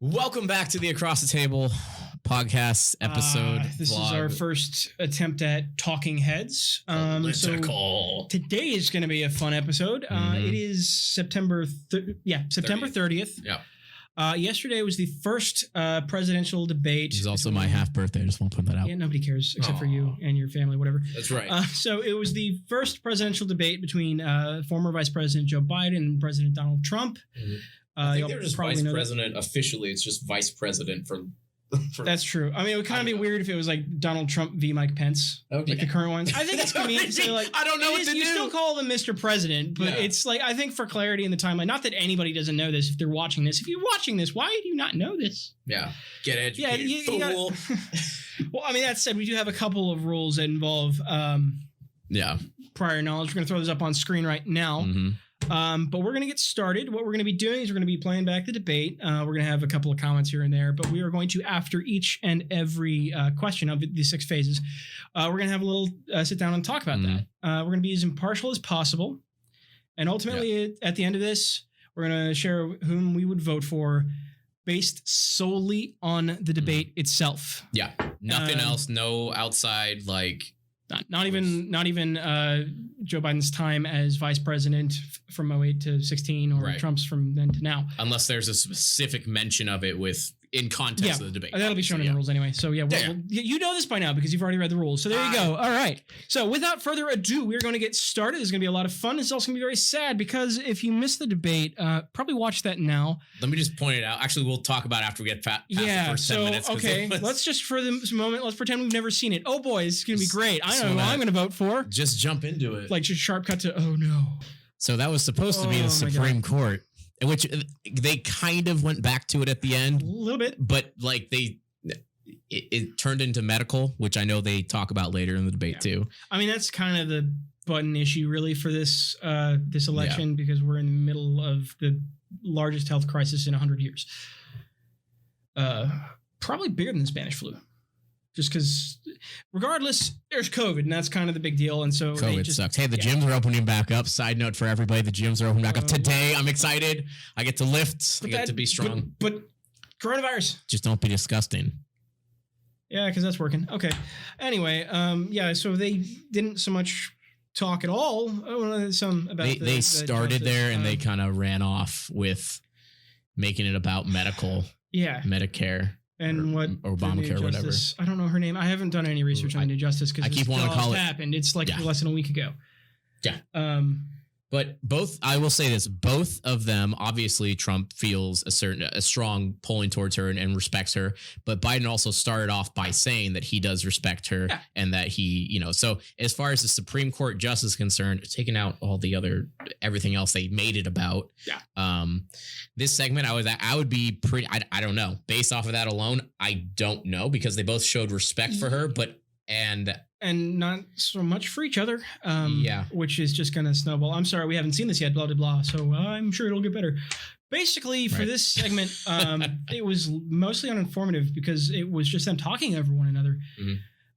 Welcome back to the Across the Table podcast episode. This is our first attempt at talking heads. So today is going to be a fun episode. It is September 30th. Yeah. Yesterday was the first presidential debate. It's also my half birthday. I just want to point that out. Yeah, nobody cares except for you and your family, whatever. That's right. So it was the first presidential debate between former Vice President Joe Biden and President Donald Trump. Mm-hmm. I think they're just vice president. Officially, it's just vice president for That's true. I mean, it would kind of be weird if it was like Donald Trump v. Mike Pence, like the current ones. I think it's convenient to say, like, I don't know what to do. You still call them Mr. President, but it's like, I think for clarity in the timeline, not that anybody doesn't know this if they're watching this. If you're watching this, why do you not know this? Yeah. Get educated. Yeah, you gotta, well, I mean, that said, we do have a couple of rules that involve prior knowledge. We're going to throw those up on screen right now. Mm-hmm. But we're going to get started. What we're going to be doing is we're going to be playing back the debate. We're going to have a couple of comments here and there, but we are going to, after each and every question of the 6 phases, we're going to have a little sit down and talk about that. We're going to be as impartial as possible. And ultimately, at the end of this, we're going to share whom we would vote for based solely on the debate itself. Yeah. Nothing else. No outside, like... Not even Joe Biden's time as vice president from 2008 to 16 or Trump's from then to now. Unless there's a specific mention of it in context of the debate. That'll be shown in the rules anyway. So you know this by now because you've already read the rules. So there you go. All right. So without further ado, we're going to get started. There's going to be a lot of fun. It's also going to be very sad because if you missed the debate, probably watch that now. Let me just point it out. Actually, we'll talk about it after we get past the first 10 minutes. Okay. Let's just for the moment, let's pretend we've never seen it. Oh boy, it's going to be great. I know who I'm going to vote for. Just jump into it. Like just sharp cut to, oh no. So that was supposed to be the Supreme Court. Which they kind of went back to it at the end. A little bit. But like it turned into medical, which I know they talk about later in the debate too. I mean, that's kind of the button issue really for this election because we're in the middle of the largest health crisis in 100 years. Probably bigger than the Spanish flu. Just because, regardless, there's COVID, and that's kind of the big deal. And so COVID sucks. Hey, the gyms are opening back up. Side note for everybody: the gyms are opening back up today. I'm excited. I get to lift. I get to be strong. But coronavirus. Just don't be disgusting. Yeah, because that's working. Okay. Anyway, so they didn't so much talk at all. They started there and they kind of ran off with making it about Medicare. And what Obamacare or whatever. I don't know her name. I haven't done any research on the new justice because I keep wanting to call it happened. It's like less than a week ago. Yeah. But I will say this, both of them, obviously Trump feels a strong pulling towards her and respects her. But Biden also started off by saying that he does respect her and that he, so as far as the Supreme Court justice is concerned, taking out all the everything else they made it about. Yeah. This segment, I would be pretty, I don't know. Based off of that alone, I don't know because they both showed respect for her, and not so much for each other, which is just going to snowball. I'm sorry, we haven't seen this yet, blah, blah, blah. So I'm sure it'll get better. Basically, for this segment, it was mostly uninformative because it was just them talking over one another. Mm-hmm.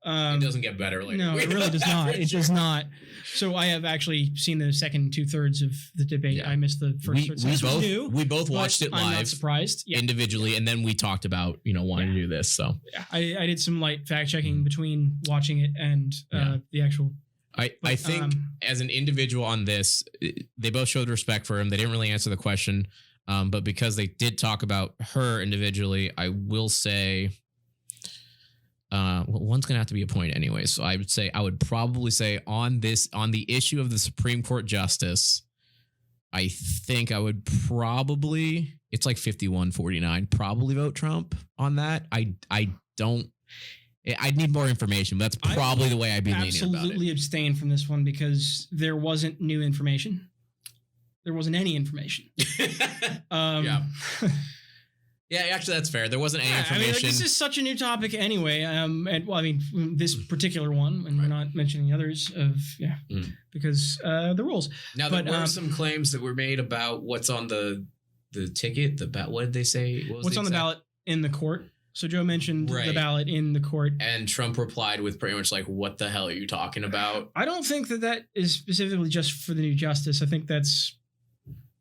It doesn't get better later. No, it really does not. It does not. So I have actually seen the second 2/3 of the debate. Yeah. I missed the first third. We both watched it live. I'm not surprised. Individually, and then we talked about wanting to do this. So I did some light fact checking between watching it and the actual. I think as an individual on this, they both showed respect for him. They didn't really answer the question, but because they did talk about her individually, I will say. One's gonna have to be a point anyway. So I would probably say on the issue of the Supreme Court justice, I think I would probably, it's like 51-49, probably vote Trump on that. I'd need more information, but that's probably the way I'd be leaning about it. Absolutely abstain from this one because there wasn't new information. There wasn't any information. Yeah, actually, that's fair. There wasn't any information. I mean, this is such a new topic anyway. This particular one, and we're not mentioning others because the rules. Now, there were some claims that were made about what's on the ticket. What did they say? What's on the ballot in the court? So Joe mentioned the ballot in the court. And Trump replied with pretty much like, what the hell are you talking about? I don't think that is specifically just for the new justice. I think that's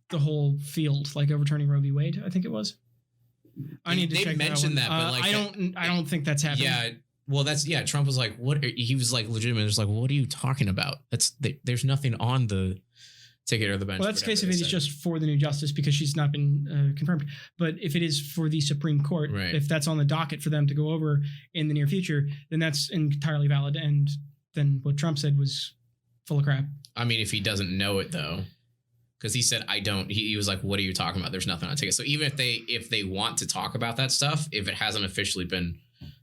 the whole field, like overturning Roe v. Wade, I think it was. I need to check mentioned that, but like I don't think that's happening. Yeah. Well, Trump was like, what? He was like legitimate. Just like, what are you talking about? There's nothing on the ticket or the bench. Well, that's the case if it is just for the new justice because she's not been confirmed. But if it is for the Supreme Court, if that's on the docket for them to go over in the near future, then that's entirely valid. And then what Trump said was full of crap. I mean, if he doesn't know it though, because he said, I don't, he was like, what are you talking about? There's nothing on the ticket. So even if they want to talk about that stuff, if it hasn't officially been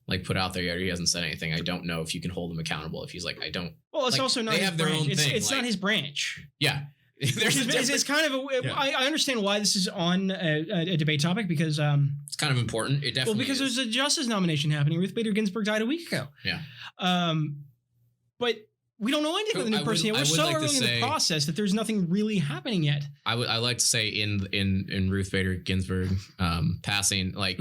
like put out there yet, or he hasn't said anything, I don't know if you can hold him accountable. If he's like, I don't. Well, it's also not his branch. It's not his branch. Yeah. It's kind of I understand why this is on a debate topic because it's kind of important. It definitely because there's a justice nomination happening. Ruth Bader Ginsburg died a week ago. Yeah. But we don't know anything about the new person yet. We're so early in the process that there's nothing really happening yet. I like to say in Ruth Bader Ginsburg passing, like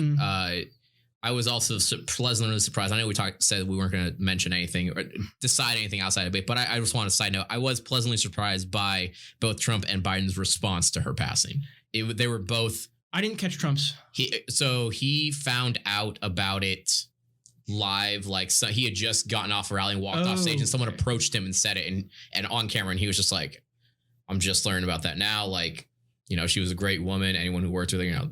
I was also pleasantly surprised. I know we said we weren't going to mention anything or decide anything outside of it, but I just want to side note. I was pleasantly surprised by both Trump and Biden's response to her passing. They were both. I didn't catch Trump's. He found out about it live. Like he had just gotten off a rally and walked off stage, and someone approached him and said it, and on camera, and he was just like, "I'm just learning about that now." Like, she was a great woman. Anyone who worked with her,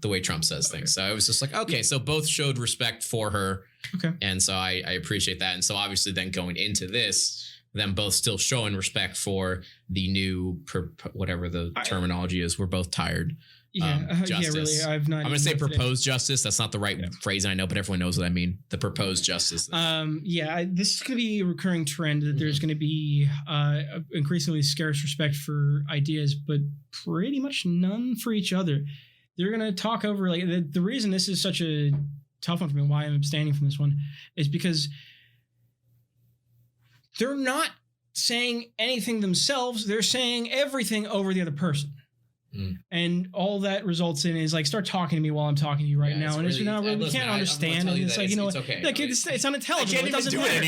the way Trump says things. So I was just like, okay, so both showed respect for her. Okay. And so I appreciate that. And so obviously then going into this, them both still showing respect for the new, whatever the terminology is. We're both tired. Justice. Yeah, really. I'm going to say proposed justice. That's not the right phrase, I know, but everyone knows what I mean. The proposed justice. This is going to be a recurring trend that there's going to be increasingly scarce respect for ideas, but pretty much none for each other. They're going to talk over like the reason this is such a tough one for me, why I'm abstaining from this one, is because they're not saying anything themselves. They're saying everything over the other person. And all that results in is like, start talking to me while I'm talking to you right now. And it's not really, we can't understand. And it's like, it's okay. Like, it's unintelligible. It doesn't matter.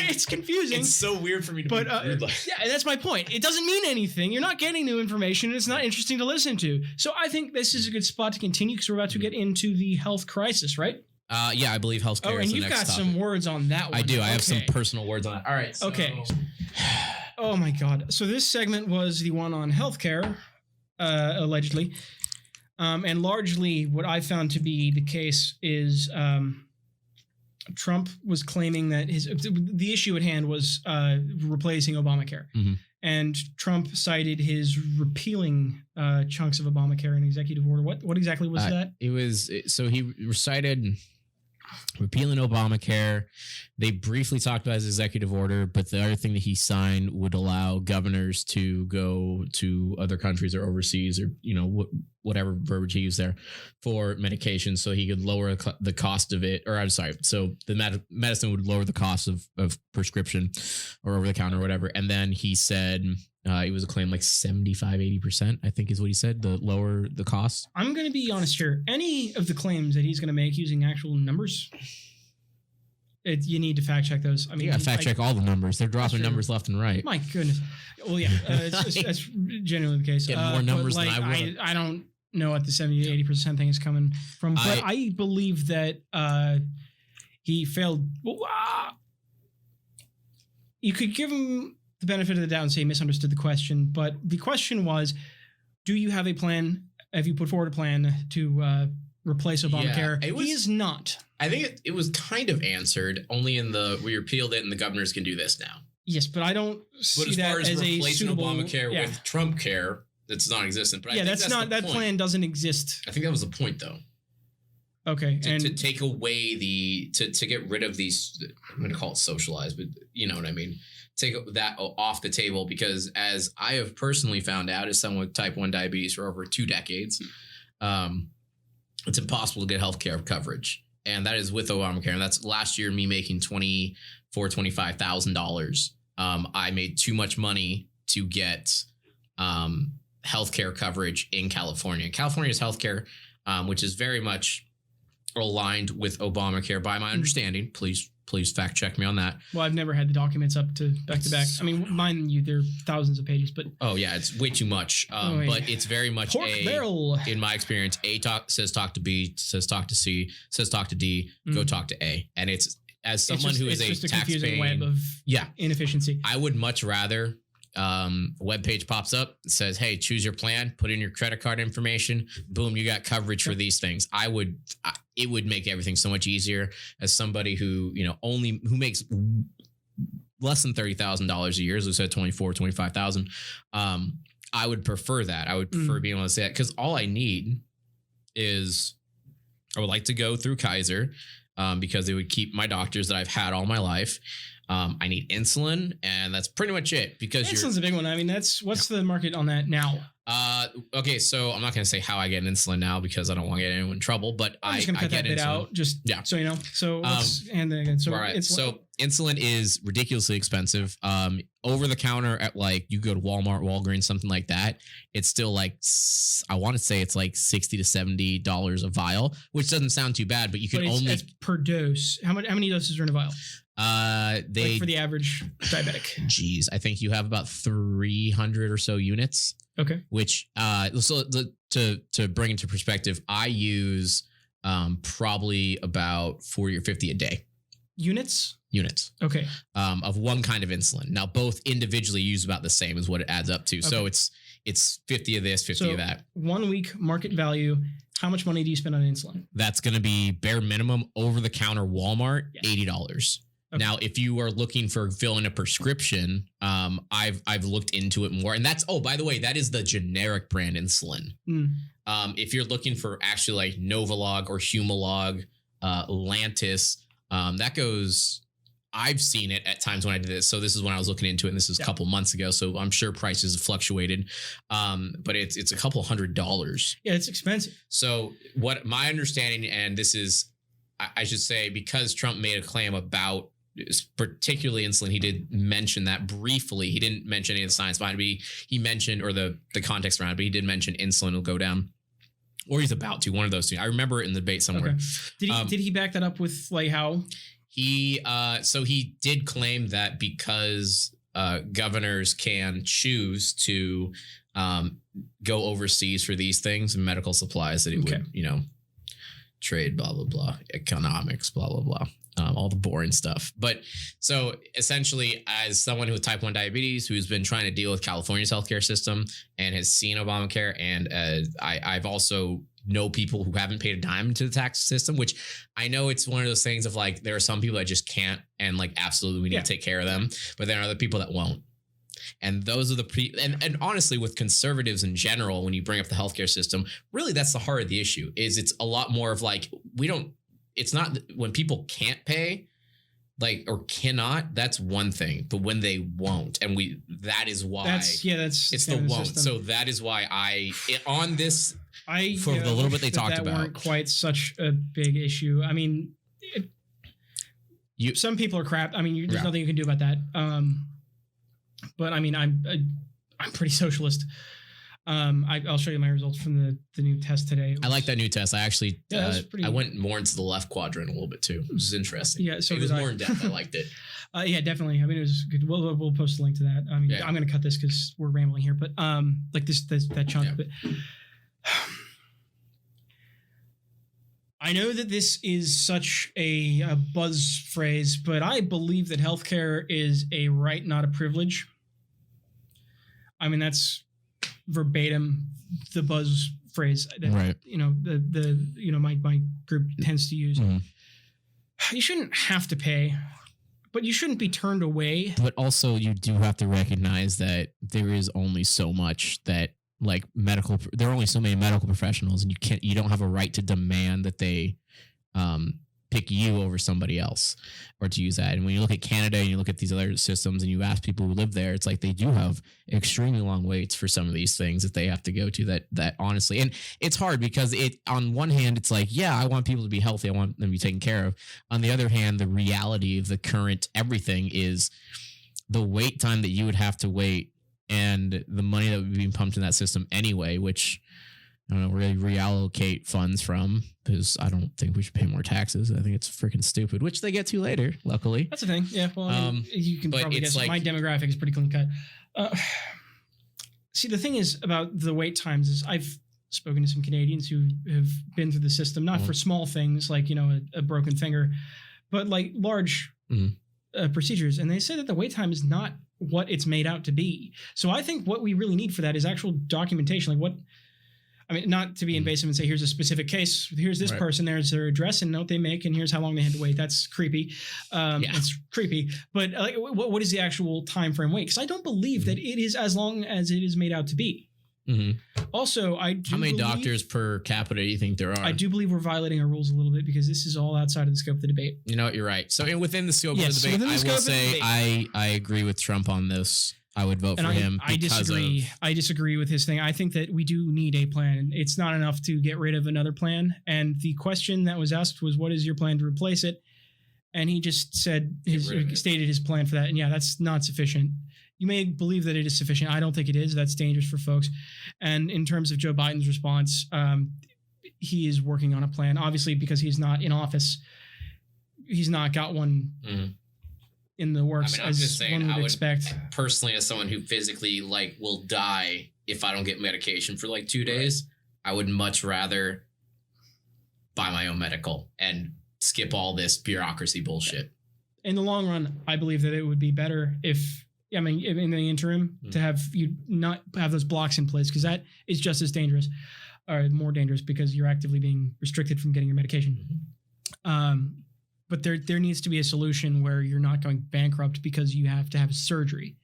It's confusing. It's so weird for me to be rude. Yeah, that's my point. It doesn't mean anything. You're not getting new information. And it's not interesting to listen to. So I think this is a good spot to continue because we're about to get into the health crisis, right? Yeah, I believe healthcare is the next topic. And you've got some words on that one. I do. I have some personal words on it. All right. Okay. Oh my God. So this segment was the one on healthcare. Allegedly. And largely what I found to be the case is Trump was claiming that the issue at hand was replacing Obamacare. Mm-hmm. And Trump cited his repealing chunks of Obamacare in executive order. What exactly was that? He recited repealing Obamacare. They briefly talked about his executive order, but the other thing that he signed would allow governors to go to other countries or overseas or, whatever verbiage he used there for medication so he could lower the cost of it. Or I'm sorry. So the medicine would lower the cost of prescription or over the counter or whatever. And then he said it was a claim like 75-80%, I think is what he said, the lower the cost. I'm going to be honest here. Any of the claims that he's going to make using actual numbers, you need to fact check those. I mean, fact check all the numbers. They're dropping numbers left and right. My goodness. Well, yeah, that's genuinely the case. Getting more numbers than I would. I don't know what the 70-80% thing is coming from, but I believe that he failed. You could give him the benefit of the doubt and say he misunderstood the question, but the question was, do you have a plan? Have you put forward a plan to replace Obamacare? He is not. I think it was kind of answered only in we repealed it and the governors can do this now. Yes, but I don't see that as a suitable Obamacare with Trump care. That's non-existent. But that's not that plan doesn't exist. I think that was the point, though. Okay, to take away to get rid of these. I'm going to call it socialized, but you know what I mean. Take that off the table because, as I have personally found out, as someone with type 1 diabetes for over 2 decades, it's impossible to get healthcare coverage, and that is with Obamacare. And that's last year me making $25,000. I made too much money to get healthcare coverage in California. California's healthcare, which is very much aligned with Obamacare by my understanding. Please fact check me on that. Well, I've never had the documents up to back to back. I mean, mine, they're thousands of pages, but it's way too much. But it's very much barrel. In my experience, says talk to B, says talk to C, says talk to D, go talk to A. And it's as someone who is a taxpaying web of inefficiency. I would much rather web page pops up, says, hey, choose your plan, put in your credit card information, boom, you got coverage for these things. It would make everything so much easier as somebody who, who makes less than $30,000 a year, as we said, 25,000. I would prefer that. I would prefer being able to say that, because all I need is, I would like to go through Kaiser, because it would keep my doctors that I've had all my life. I need insulin, and that's pretty much it. Because insulin's a big one. I mean, what's the market on that now? Okay, so I'm not going to say how I get insulin now because I don't want to get anyone in trouble. But I'm just going to cut that bit out, so you know. So let's hand that again. So right. So insulin is ridiculously expensive. Over the counter at you go to Walmart, Walgreens, something like that. It's still I want to say it's like $60 to $70 a vial, which doesn't sound too bad. But you can it's per dose. How many doses are in a vial? For the average diabetic. Geez, I think you have about 300 or so units. Okay. Which to bring into perspective, I use probably about 40 or 50 a day. Units. Okay. Of one kind of insulin. Now, both individually use about the same is what it adds up to. Okay. So it's 50 of this, 50 of that. 1 week market value. How much money do you spend on insulin? That's going to be bare minimum over the counter Walmart, $80. Okay. Now, if you are looking for filling a prescription, I've looked into it more, and that's by the way, that is the generic brand insulin. If you're looking for actually like Novolog or Humalog, Lantus, that goes. I've seen it at times when I did this. So this is when I was looking into it, and this is a couple months ago. So I'm sure prices have fluctuated, but it's a couple $100. Yeah, it's expensive. So what my understanding, and this is, I should say, because Trump made a claim about particularly insulin, he did mention that briefly. He didn't mention any of the science behind it. He mentioned, or the context around it, but he did mention insulin will go down. Or he's about to, one of those two. I remember it in the debate somewhere. Okay. Did he back that up with how? So he did claim that because governors can choose to go overseas for these things and medical supplies, that it would, trade, blah, blah, blah, economics, blah, blah, blah. All the boring stuff. But so essentially, as someone who has type 1 diabetes, who's been trying to deal with California's healthcare system and has seen Obamacare, and I've also know people who haven't paid a dime into the tax system, which I know it's one of those things of there are some people that just can't, and absolutely we need to take care of them, but there are other people that won't. And those are the and honestly, with conservatives in general, when you bring up the healthcare system, really that's the heart of the issue. Is it's a lot more of it's not when people can't pay, or cannot, that's one thing, but when they won't, and that is why it's the won't. So that is why for the little bit they talked about, weren't quite such a big issue. I mean, some people are crap. I mean, there's nothing you can do about that. But I mean, I'm pretty socialist. I'll show you my results from the new test today. I like that new test. I actually I went more into the left quadrant a little bit too, which is interesting. Yeah, so it was more in depth. I liked it. Yeah, definitely. I mean, it was good. We'll post a link to that. I mean, I'm going to cut this because we're rambling here, but that chunk. Yeah. But I know that this is such a buzz phrase, but I believe that healthcare is a right, not a privilege. I mean, that's verbatim the buzz phrase that my group tends to use. Mm-hmm. You shouldn't have to pay, but you shouldn't be turned away. But also, you do have to recognize that there is only so much that there are only so many medical professionals, and you don't have a right to demand that they pick you over somebody else, or to use that. And when you look at Canada and you look at these other systems and you ask people who live there, it's they do have extremely long waits for some of these things that they have to go to, that honestly, and it's hard because on one hand, it's I want people to be healthy. I want them to be taken care of. On the other hand, the reality of the current everything is the wait time that you would have to wait and the money that would be pumped in that system anyway, which I don't know, really reallocate funds from, because I don't think we should pay more taxes. I think it's freaking stupid, which they get to later, luckily. That's the thing. Yeah. Well, I mean, you can probably guess my demographic is pretty clean cut. See, the thing is about the wait times is I've spoken to some Canadians who have been through the system, not for small things like, a broken finger, but like large procedures. And they say that the wait time is not what it's made out to be. So I think what we really need for that is actual documentation. Like not to be invasive and say, here's a specific case, here's this person, there's their address and note they make, and here's how long they had to wait. That's creepy. It's creepy. But what is the actual time frame wait? Because I don't believe that it is as long as it is made out to be. Also, how many doctors per capita do you think there are? I do believe we're violating our rules a little bit, because this is all outside of the scope of the debate. You know what? You're right. So within the scope of the debate, I will say I agree with Trump on this. I would vote for him. I disagree with his thing. I think that we do need a plan. It's not enough to get rid of another plan. And the question that was asked was, what is your plan to replace it? And he just stated his plan for that. And that's not sufficient. You may believe that it is sufficient. I don't think it is. That's dangerous for folks. And in terms of Joe Biden's response, he is working on a plan. Obviously, because he's not in office, he's not got one in the works. I'm just saying, I would expect. Personally, as someone who physically will die if I don't get medication for 2 days, I would much rather buy my own medical and skip all this bureaucracy bullshit. In the long run, I believe that it would be better if, in the interim, to have you not have those blocks in place, because that is just as dangerous, or more dangerous, because you're actively being restricted from getting your medication. But there needs to be a solution where you're not going bankrupt because you have to have surgery.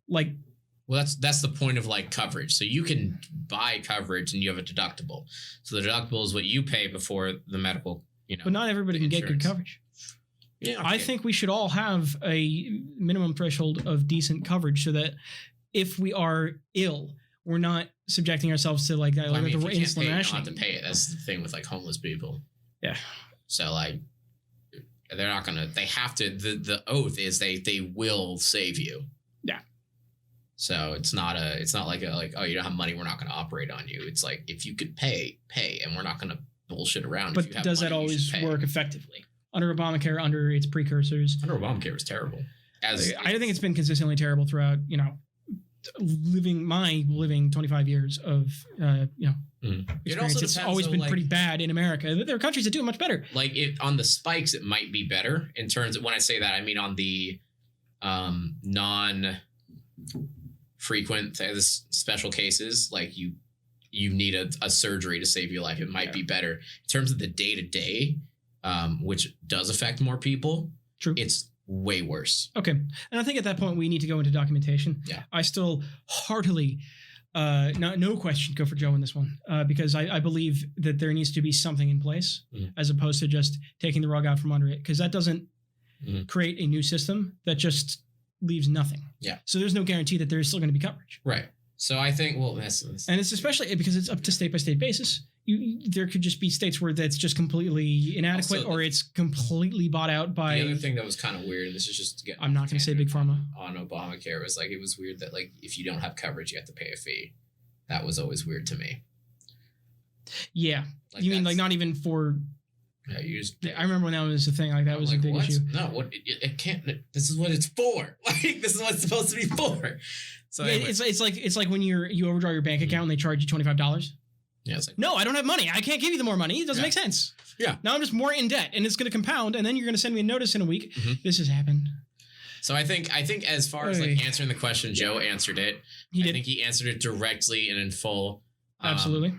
Well, that's the point of coverage. So you can buy coverage and you have a deductible. So the deductible is what you pay before the medical, But not everybody can get good coverage. Yeah, okay. I think we should all have a minimum threshold of decent coverage, so that if we are ill, we're not subjecting ourselves to if you can't pay, you don't have to pay it. That's the thing with homeless people. Yeah. So they're not gonna. They have to. The oath is they will save you. Yeah. So it's not like oh, you don't have money, we're not gonna operate on you. It's if you could pay, and we're not gonna bullshit around. But does that always work effectively? Under Obamacare, under its precursors. Under Obamacare was terrible. I think it's been consistently terrible throughout, living 25 years of, experience. It's always been pretty bad in America. There are countries that do it much better. On the spikes, it might be better in terms of, when I say that, I mean on the non-frequent, special cases, you need a surgery to save your life. It might be better. In terms of the day-to-day, which does affect more people. True. It's way worse. Okay. And I think at that point we need to go into documentation. Yeah. I still heartily, no question, go for Joe in this one, because I believe that there needs to be something in place as opposed to just taking the rug out from under it, because that doesn't create a new system. That just leaves nothing. Yeah. So there's no guarantee that there's still going to be coverage. Right. So I think, that's and it's especially because it's up to state by state basis. There could just be states where that's just completely inadequate, also, or it's completely bought out by. The other thing that was kind of weird, and this is just I'm not going to say big pharma on Obamacare, was it was weird that if you don't have coverage, you have to pay a fee. That was always weird to me. Yeah, you mean not even for. Yeah, I remember when that was a thing. That was a big issue. No, it can't. This is what it's for. This is what it's supposed to be for. So yeah, anyway. it's like when you overdraw your bank account and they charge you $25. Yeah, no, I don't have money. I can't give you the more money. It doesn't make sense. Yeah. Now I'm just more in debt, and it's going to compound, and then you're going to send me a notice in a week. This has happened. So I think as far as answering the question, Joe answered it. I think he answered it directly and in full. Absolutely.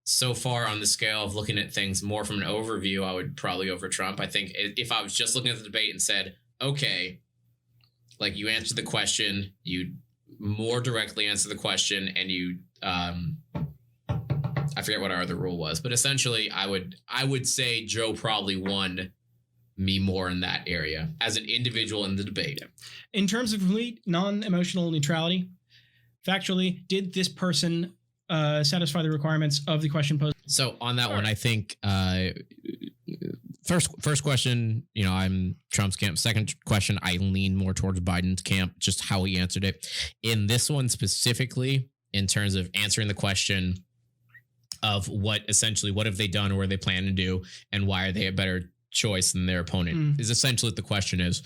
So far on the scale of looking at things more from an overview, I would probably go for Trump. I think if I was just looking at the debate and said, okay, you answered the question, you more directly answer the question, and you I forget what our other rule was, but essentially I would say Joe probably won me more in that area as an individual in the debate. In terms of complete non-emotional neutrality, factually, did this person satisfy the requirements of the question posed? So on that one, I think first question, I'm Trump's camp. Second question, I lean more towards Biden's camp, just how he answered it. In this one specifically, in terms of answering the question of what have they done or what they plan to do and why are they a better choice than their opponent is essentially what the question is.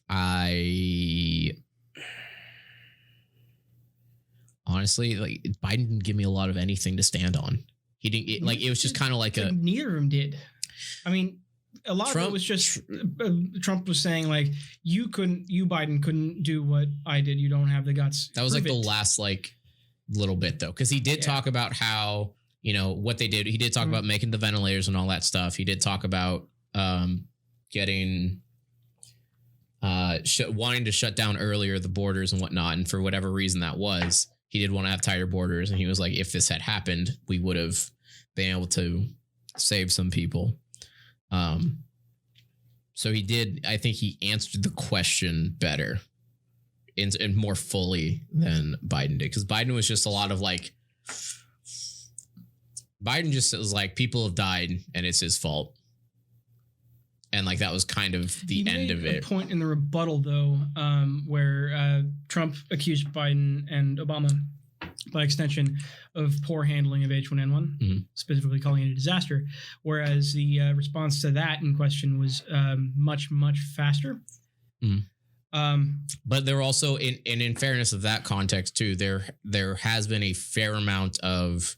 I honestly, like, Biden didn't give me a lot of anything to stand on. He didn't it was just kind of like neither of them did. I mean, a lot of it was just Trump was saying like, you Biden couldn't do what I did. You don't have the guts. That was like the last like little bit though, because he did talk about how, you know, what they did. He did talk about making the ventilators and all that stuff. He did talk about getting wanting to shut down earlier the borders and whatnot. And for whatever reason that was, he did want to have tighter borders. And he was like, if this had happened, we would have been able to save some people. So he did, I think he answered the question better and more fully than Biden did. Because Biden was just a lot of like, Biden just was like, people have died and it's his fault. And like, that was kind of the end of it. A point in the rebuttal though, where Trump accused Biden and Obama, by extension, of poor handling of H1N1, specifically calling it a disaster. Whereas the response to that in question was much, much faster. But there also, in fairness of that context too, there has been a fair amount of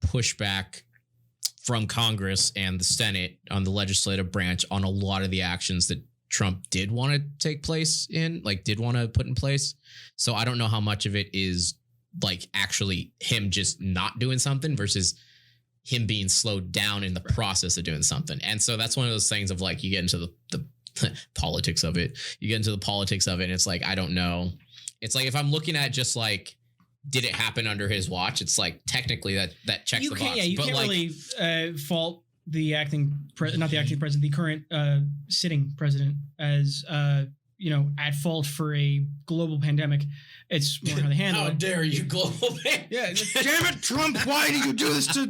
pushback from Congress and the Senate on the legislative branch on a lot of the actions that Trump did want to did want to put in place. So I don't know how much of it is like actually him just not doing something versus him being slowed down in the process of doing something. And so that's one of those things of like, you get into the politics of it. You get into the politics of it and it's like, I don't know. It's like, if I'm looking at just like, did it happen under his watch? It's like, technically that checks the box. Yeah, you can't like, really fault the the current sitting president as, at fault for a global pandemic. It's more how they handle it. How dare you, global pandemic? Yeah, damn it, Trump! Why do you do this to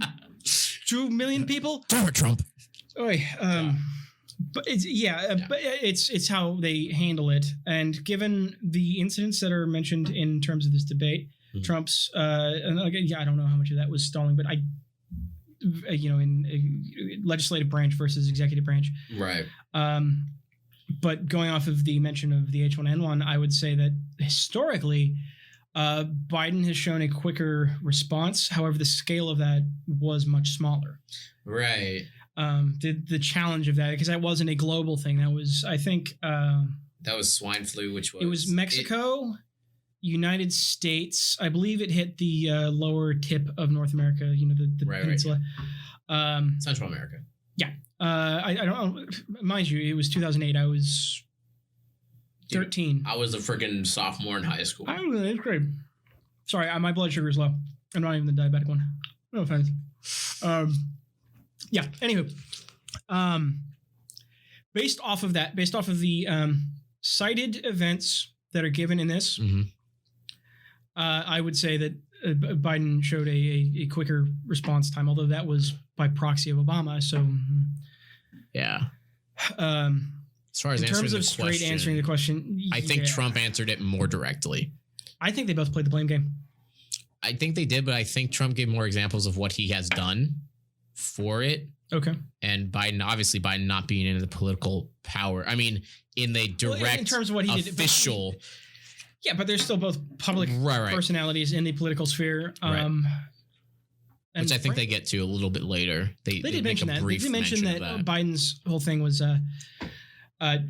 2 million people? Damn it, Trump! But it's how they handle it. And given the incidents that are mentioned in terms of this debate, Trump's and again, I don't know how much of that was stalling, but in legislative branch versus executive branch, right? But going off of the mention of the H1N1, I would say that historically, Biden has shown a quicker response. However, the scale of that was much smaller. Right. The challenge of that, because that wasn't a global thing. That was, I think, that was swine flu, it was Mexico. United States, I believe it hit the lower tip of North America, the peninsula. Right. Central America. Yeah. I don't know. Mind you, it was 2008. I was 13. I was a freaking sophomore in high school. I was in 8th grade. Sorry, my blood sugar is low. I'm not even the diabetic one. No offense. Yeah, anywho. Based off of the cited events that are given in this, I would say that Biden showed a quicker response time, although that was by proxy of Obama. So, yeah. As far as in terms of straight answering the question, I think Trump answered it more directly. I think they both played the blame game. I think they did, but I think Trump gave more examples of what he has done for it. Okay. And Biden not being in the political power. I mean, in the direct in terms of what he official. Did. Yeah, but they're still both public personalities in the political sphere. Which I think they get to a little bit later. They did mention that. They did mention that Biden's whole thing was, but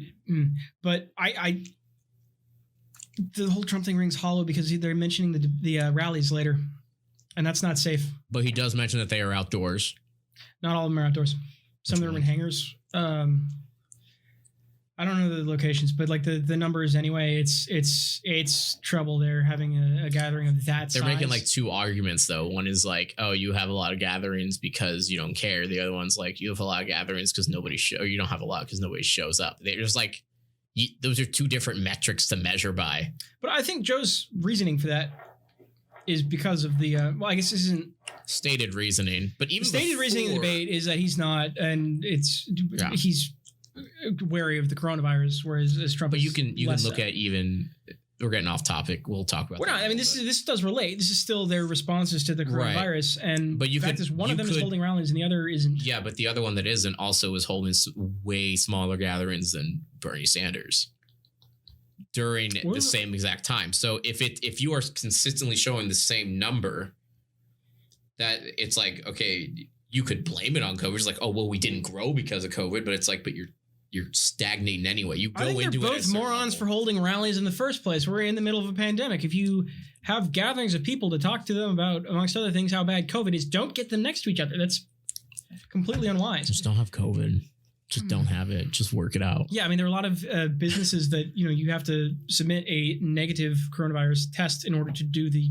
the whole Trump thing rings hollow because they're mentioning the rallies later, and that's not safe. But he does mention that they are outdoors. Not all of them are outdoors. Some of them are in hangars. I don't know the locations, but like the numbers anyway, it's trouble. They're having a gathering of that size. They're making like two arguments though. One is like, oh, you have a lot of gatherings because you don't care. The other one's like, you have a lot of gatherings because you don't have a lot because nobody shows up. They're just like, those are two different metrics to measure by. But I think Joe's reasoning for that is because of the well, I guess this isn't stated reasoning, but even stated reasoning in the debate is that he's not, and he's wary of the coronavirus, whereas Trump. But you can look at even. We're getting off topic. We'll talk about. We're not. I mean, this does relate. This is still their responses to the coronavirus, and but one of them is holding rallies and the other isn't. Yeah, but the other one that isn't also is holding way smaller gatherings than Bernie Sanders during the same exact time. So if you are consistently showing the same number, that it's like, okay, you could blame it on COVID. It's like, oh well, we didn't grow because of COVID, but it's like, but you're stagnating anyway. You go into it. They're both morons for holding rallies in the first place. We're in the middle of a pandemic. If you have gatherings of people to talk to them about, amongst other things, how bad COVID is, don't get them next to each other. That's completely unwise. Just don't have COVID. Just don't have it. Just work it out. Yeah, I mean, there are a lot of businesses that, you have to submit a negative coronavirus test in order to do the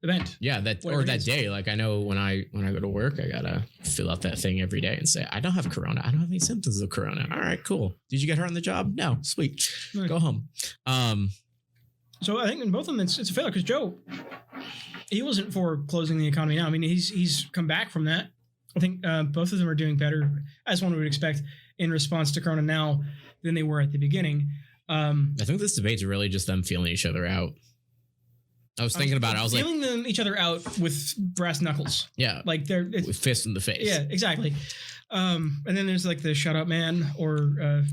event. Yeah, that day. Like, I know when I go to work, I gotta fill out that thing every day and say, I don't have corona. I don't have any symptoms of corona. All right, cool. Did you get her on the job? No. Sweet. Right. Go home. So I think in both of them, it's a failure because Joe, he wasn't for closing the economy now. I mean, he's come back from that. I think both of them are doing better, as one would expect, in response to corona now than they were at the beginning. I think this debate's really just them feeling each other out. I was thinking about it. I was feeling them each other out with brass knuckles. Yeah. Like they're with fists in the face. Yeah, exactly. And then there's like the shut up man or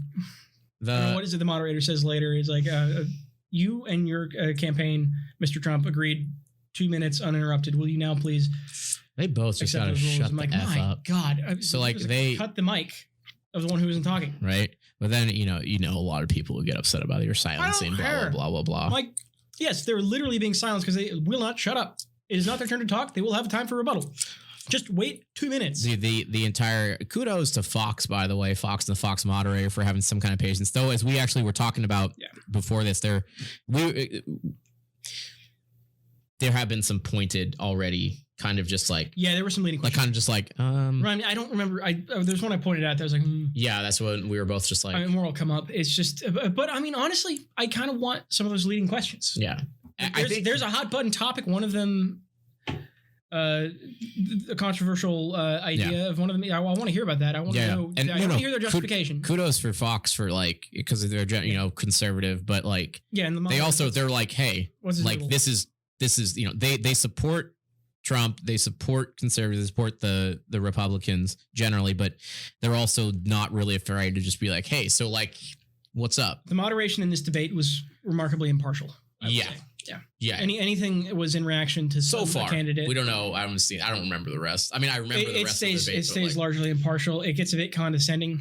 what is it the moderator says later is like you and your campaign, Mr. Trump, agreed 2 minutes uninterrupted. Will you now please? They both just gotta shut the F up. God. So like they cut the mic of the one who isn't talking. Right. But then a lot of people who get upset about your silencing, blah, blah, blah, blah. Like, yes, they're literally being silenced because they will not shut up. It is not their turn to talk. They will have time for rebuttal. Just wait 2 minutes. The entire kudos to Fox, by the way, Fox and the Fox moderator for having some kind of patience. Though, as we actually were talking about before this, there have been some pointed already. Kind of just like there were some leading questions. Like kind of just like I don't remember. There's one I pointed out that was like yeah, that's when we were both just like more will come up. It's just but I mean honestly I kind of want some of those leading questions. Yeah, I think there's a hot button topic. One of them a controversial idea of one of them. I want to hear about that. I want to know. I want to hear their justification. Kudos for Fox for like because they're conservative, but like and they're like hey like this is they support Trump, they support conservatives, they support the Republicans generally, but they're also not really afraid to just be like, hey, so like, what's up? The moderation in this debate was remarkably impartial. Yeah. Anything was in reaction to so far candidate. We don't know. I don't remember the rest. I mean, I remember the rest of the debate. It stays largely impartial. It gets a bit condescending.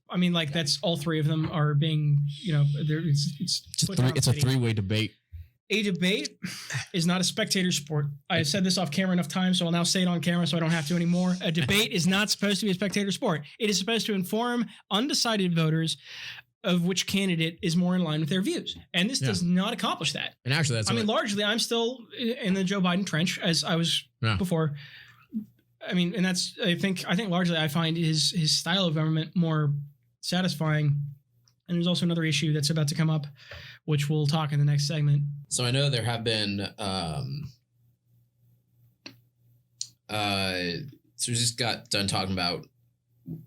I mean, like that's all three of them are being, it's a three-way debate. A debate is not a spectator sport. I have said this off camera enough times, so I'll now say it on camera so I don't have to anymore. A debate is not supposed to be a spectator sport. It is supposed to inform undecided voters of which candidate is more in line with their views. And this does not accomplish that. And actually, largely, I'm still in the Joe Biden trench as I was before. I mean, and that's, I think largely I find his style of government more satisfying. And there's also another issue that's about to come up, which we'll talk in the next segment. So I know there have been, so we just got done talking about,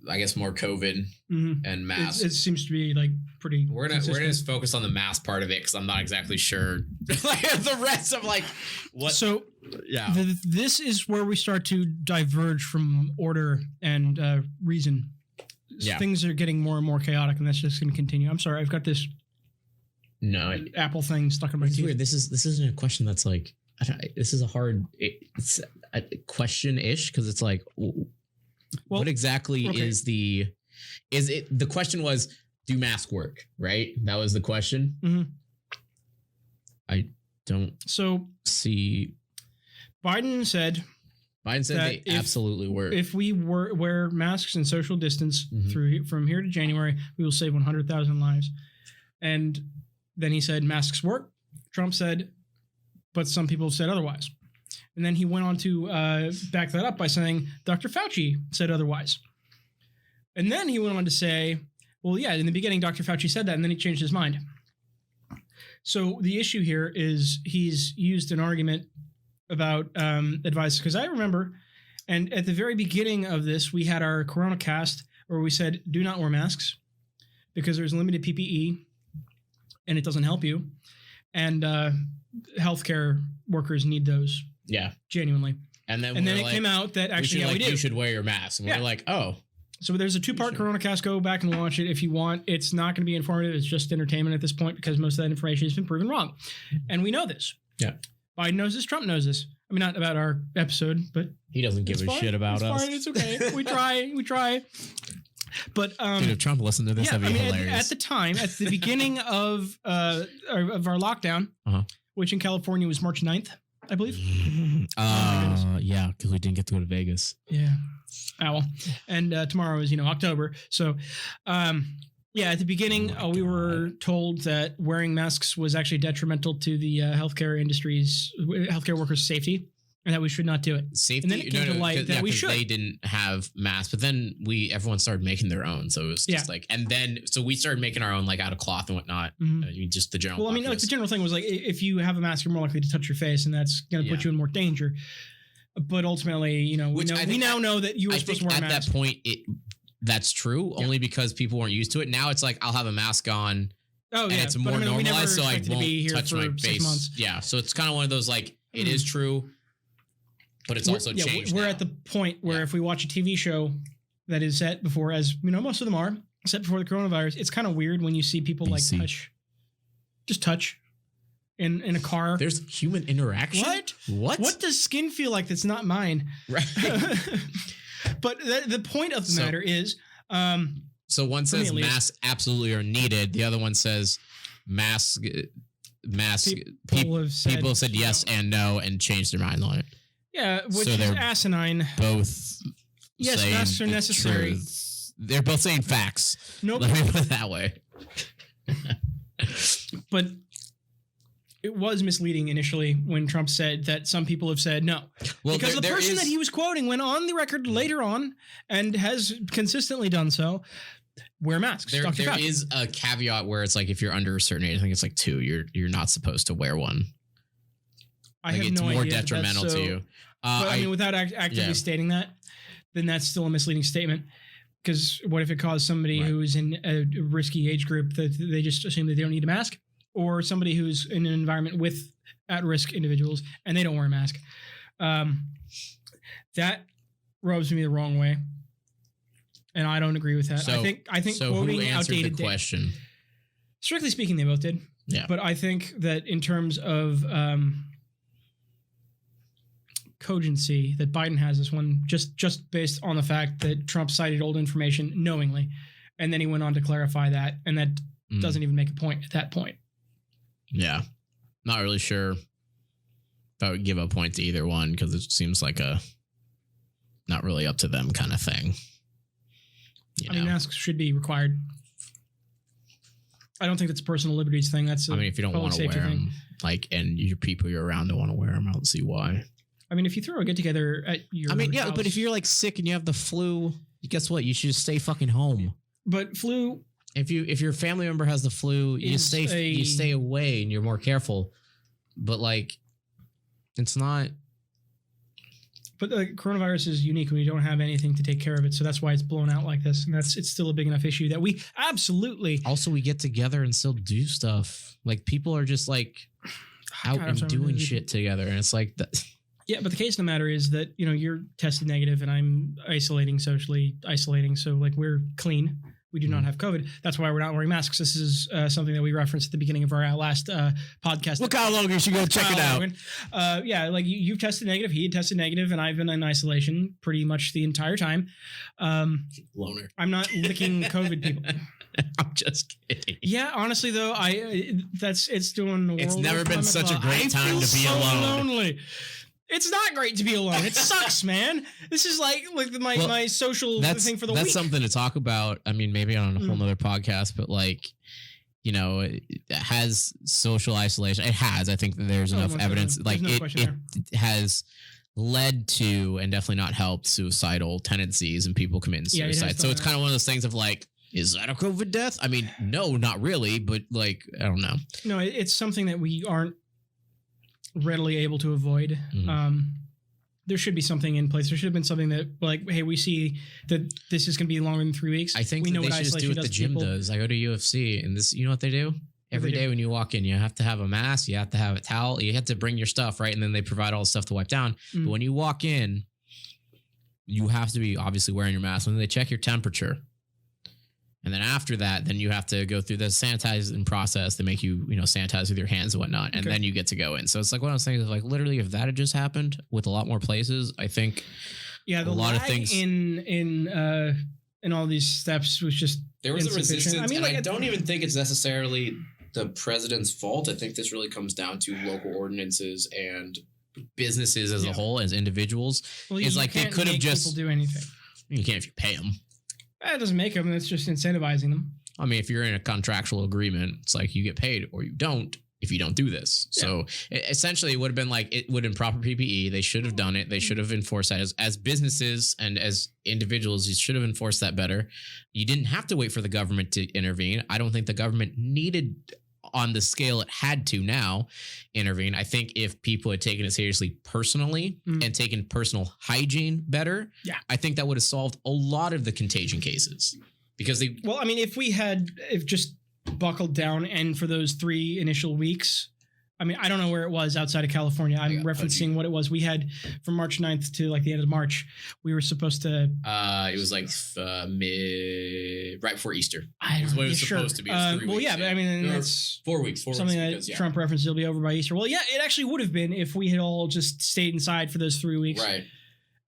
I guess, more COVID and masks. It seems to be like pretty. We're gonna focus on the mask part of it because I'm not exactly sure like the rest of like what. So this is where we start to diverge from order and reason. Yeah. Things are getting more and more chaotic, and that's just going to continue. I'm sorry, I've got this. No, Apple thing stuck in my teeth. Weird. This isn't a question that's like. This is a hard. It's a question-ish because it's like, what exactly is the? Is it the question was? Do masks work? Right. That was the question. Mm-hmm. I don't. See. Biden said they absolutely work. If we wear masks and social distance from here to January, we will save 100,000 lives. And then he said masks work. Trump said, but some people said otherwise. And then he went on to back that up by saying Dr. Fauci said otherwise. And then he went on to say, well, yeah, in the beginning, Dr. Fauci said that, and then he changed his mind. So the issue here is he's used an argument about advice, because I remember, and at the very beginning of this, we had our Corona cast where we said, do not wear masks. because there's limited PPE and it doesn't help you. And healthcare workers need those. Yeah. Genuinely. And then it came out that actually we did. You should wear your mask. And we're like, oh. So there's a 2-part Corona Cast. Go back and watch it if you want. It's not going to be informative. It's just entertainment at this point because most of that information has been proven wrong. And we know this. Yeah. Biden knows this. Trump knows this. I mean, not about our episode, but he doesn't give a shit about us. It's okay. We try. But dude, if Trump listened to this, that'd be hilarious. At the time, at the beginning of our lockdown, which in California was March 9th, I believe. Yeah, because we didn't get to go to Vegas. Yeah. Oh, well. And tomorrow is, October. So, at the beginning, we were told that wearing masks was actually detrimental to the healthcare workers' safety, and that we should not do it. Safety, and then it came to light that we should. They didn't have masks, but then everyone started making their own. So it was just so we started making our own, like out of cloth and whatnot. Just the general. Well, I mean, like the general thing was like, if you have a mask, you're more likely to touch your face, and that's going to put you in more danger. But ultimately, we now know that you were supposed to wear a mask. At that point, that's true, only because people weren't used to it. Now it's like, I'll have a mask on. Oh, and it's more normalized, so I won't touch my face. Yeah, so it's kind of one of those, like, it is true, but it's also changed. We're at the point where if we watch a TV show that is set before, as most of them are, set before the coronavirus, it's kind of weird when you see people like touch in a car. There's human interaction. What does skin feel like that's not mine? Right. But the point of the matter is, so one says masks absolutely are needed. The other one says masks. People have said yes and no and changed their mind on it. Yeah, which is asinine. Both. Yes, masks are necessary. They're both saying facts. Nope. Let me put it that way. But it was misleading initially when Trump said that some people have said no. Well, because the person that he was quoting went on the record later on and has consistently done so. Wear masks. There is a caveat where it's like if you're under a certain age, I think it's like 2, you're not supposed to wear one. I have it's no more idea detrimental to you. But I mean, without actively stating that, then that's still a misleading statement. Because what if it caused somebody who's in a risky age group that they just assume that they don't need a mask? Or somebody who's in an environment with at-risk individuals and they don't wear a mask. That rubs me the wrong way. And I don't agree with that. So, I think so quoting who answered outdated the question? Strictly speaking, they both did. Yeah. But I think that in terms of cogency, that Biden has this one just based on the fact that Trump cited old information knowingly. And then he went on to clarify that. And that doesn't even make a point at that point. Yeah. Not really sure if I would give a point to either one because it seems like a not really up to them kind of thing. I mean, masks should be required. I don't think it's a personal liberties thing. That's if you don't want to wear them, and your people you're around don't want to wear them, I don't see why. I mean, if you throw a get together at your house, but if you're like sick and you have the flu, guess what? You should just stay fucking home. But flu. If your family member has the flu, you stay away and you're more careful. But it's not. But the coronavirus is unique and we don't have anything to take care of it. So that's why it's blown out like this. And it's still a big enough issue that we absolutely. Also, we get together and still do stuff. Like people are just out and doing shit together. And it's like that. Yeah, but the case of the matter is that, you're tested negative and I'm socially isolating. So we're clean. We do not have COVID. That's why we're not wearing masks. This is something that we referenced at the beginning of our last podcast. Look how long you should go check it out. You've tested negative. He had tested negative, and I've been in isolation pretty much the entire time. Loner. I'm not licking COVID people. I'm just kidding. Yeah, honestly though, it's doing the world. It's never been such a great time to be alone. Lonely. It's not great to be alone. It sucks, man. This is my social thing for the week. That's something to talk about. I mean, maybe on a whole nother podcast, but it has social isolation. It has. I think that there's enough evidence. It has led to and definitely not helped suicidal tendencies and people committing suicide. So it's kind of one of those things of is that a COVID death? I mean, no, not really, but I don't know. No, it's something that we aren't readily able to avoid. there should be something in place. There should have been something that, like, hey, we see that this is going to be longer than 3 weeks. I think we know what they should just do what the gym does. I go to UFC, and this, you know what they do? Every day when you walk in, you have to have a mask, you have to have a towel, you have to bring your stuff, right? And then they provide all the stuff to wipe down. But when you walk in, you have to be obviously wearing your mask. When they check your temperature, and then after that, then you have to go through the sanitizing process to make you, sanitize with your hands and whatnot. And then you get to go in. So it's like one of those things, like literally if that had just happened with a lot more places, I think a lot of things in all these steps was just there was a resistance. I mean, I don't even think it's necessarily the president's fault. I think this really comes down to local ordinances and businesses as a whole, as individuals. Well, is like they could have just do anything. You can't if you pay them. That doesn't make them. That's just incentivizing them. I mean, if you're in a contractual agreement, it's like you get paid or you don't if you don't do this. Yeah. So essentially it would have been like, it would have been proper PPE. They should have done it. They should have enforced that as businesses and as individuals. You should have enforced that better. You didn't have to wait for the government to intervene. I don't think the government needed, on the scale it had to now, intervene. I think if people had taken it seriously personally and taken personal hygiene better, I think that would have solved a lot of the contagion cases. Because if just buckled down and for those 3 initial weeks, I mean, I don't know where it was outside of California. I'm referencing what it was. We had from March 9th to like the end of March, we were supposed to... it was like right before Easter. I don't know. It was supposed to be. It was 3 weeks. But I mean, that's 4 weeks. Something that Trump referenced, it'll be over by Easter. Well, yeah, it actually would have been if we had all just stayed inside for those 3 weeks. Right.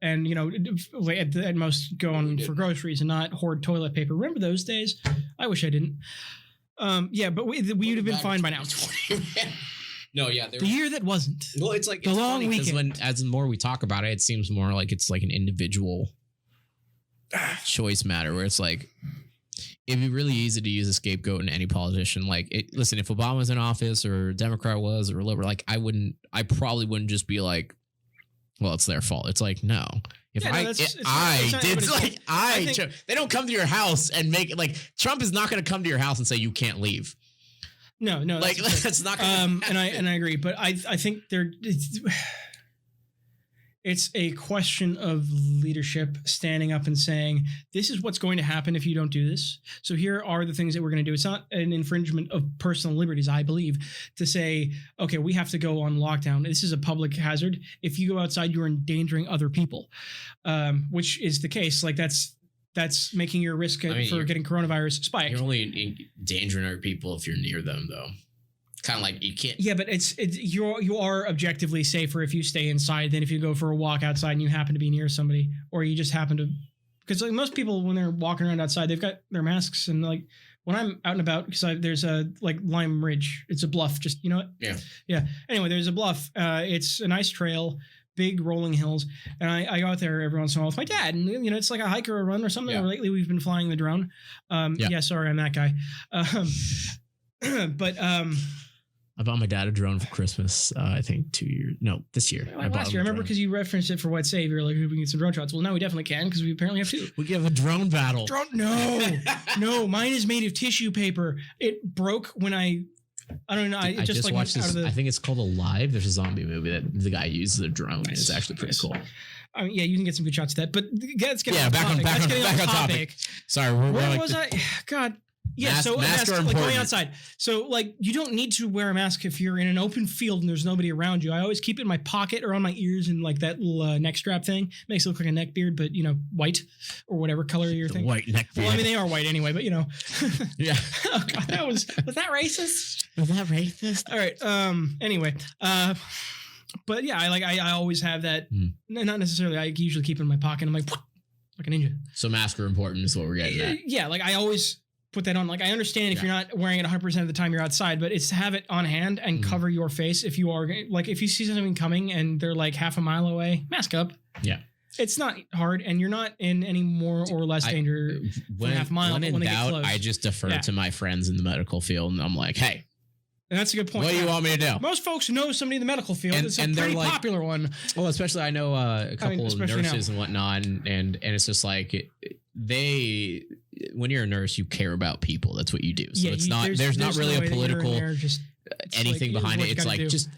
And, at most go on for groceries and not hoard toilet paper. Remember those days? I wish I didn't. But we would have been fine by now. No, yeah. The year that wasn't. Well, it's like the long weekend. As the more we talk about it, it seems more like it's like an individual choice matter where it's like, it'd be really easy to use a scapegoat in any politician. Like, listen, if Obama was in office or a Democrat was or liberal, like I probably wouldn't just be like, well, it's their fault. It's like, no. They don't come to your house and make it like Trump is not going to come to your house and say you can't leave. No, like that's not going to and I agree, but I think it's a question of leadership standing up and saying, this is what's going to happen if you don't do this. So here are the things that we're going to do. It's not an infringement of personal liberties, I believe, to say, okay, we have to go on lockdown. This is a public hazard. If you go outside, you're endangering other people, which is the case. Like that's making your risk for getting coronavirus spike. You're only endangering other people if you're near them, though. Kind of like you can't. Yeah, but you are objectively safer if you stay inside than if you go for a walk outside and you happen to be near somebody, or you just happen to. Because like most people, when they're walking around outside, they've got their masks, and like when I'm out and about, because there's a like Lime Ridge, it's a bluff. Just yeah. Anyway, there's a bluff. It's a nice trail. Big rolling hills, and I go out there every once in a while with my dad, and it's like a hike or a run or something. Yeah. Lately we've been flying the drone. Sorry, I'm that guy. I bought my dad a drone for Christmas. I think this year. Last year, I remember because you referenced it for White Savior, like we can get some drone shots. Well, now we definitely can because we apparently have 2. We can have a drone battle. No, mine is made of tissue paper. It broke when I don't know. I just like watched this. I think it's called Alive. There's a zombie movie that the guy uses a drone. And it's actually pretty cool. I mean, yeah, you can get some good shots of that. But let's get back on topic. Sorry, where was I? God. Yeah, mask like going outside. So like you don't need to wear a mask if you're in an open field and there's nobody around you. I always keep it in my pocket or on my ears and like that little neck strap thing. Makes it look like a neck beard, but white or whatever color your thing. White neck beard. Well, I mean they are white anyway, but Yeah. Oh God, was that racist? Was that racist? All right. Anyway. But yeah, I always have that. Not necessarily. I usually keep it in my pocket. I'm like a ninja. So masks are important is what we're getting at. Yeah, like I always put that on. Like I understand if you're not wearing it 100% of the time you're outside, but it's to have it on hand and cover your face if you are like if you see something coming and they're like half a mile away, mask up. Yeah. It's not hard and you're not in any more or less danger when half a mile. When in doubt, I just defer to my friends in the medical field and I'm like, hey. And that's a good point. What do you want me to do? Most folks know somebody in the medical field. It's a pretty popular one. Well, especially I know a couple of nurses and whatnot, and it's just like when you're a nurse, you care about people. That's what you do. So it's not there's not really a political anything behind it. It's like just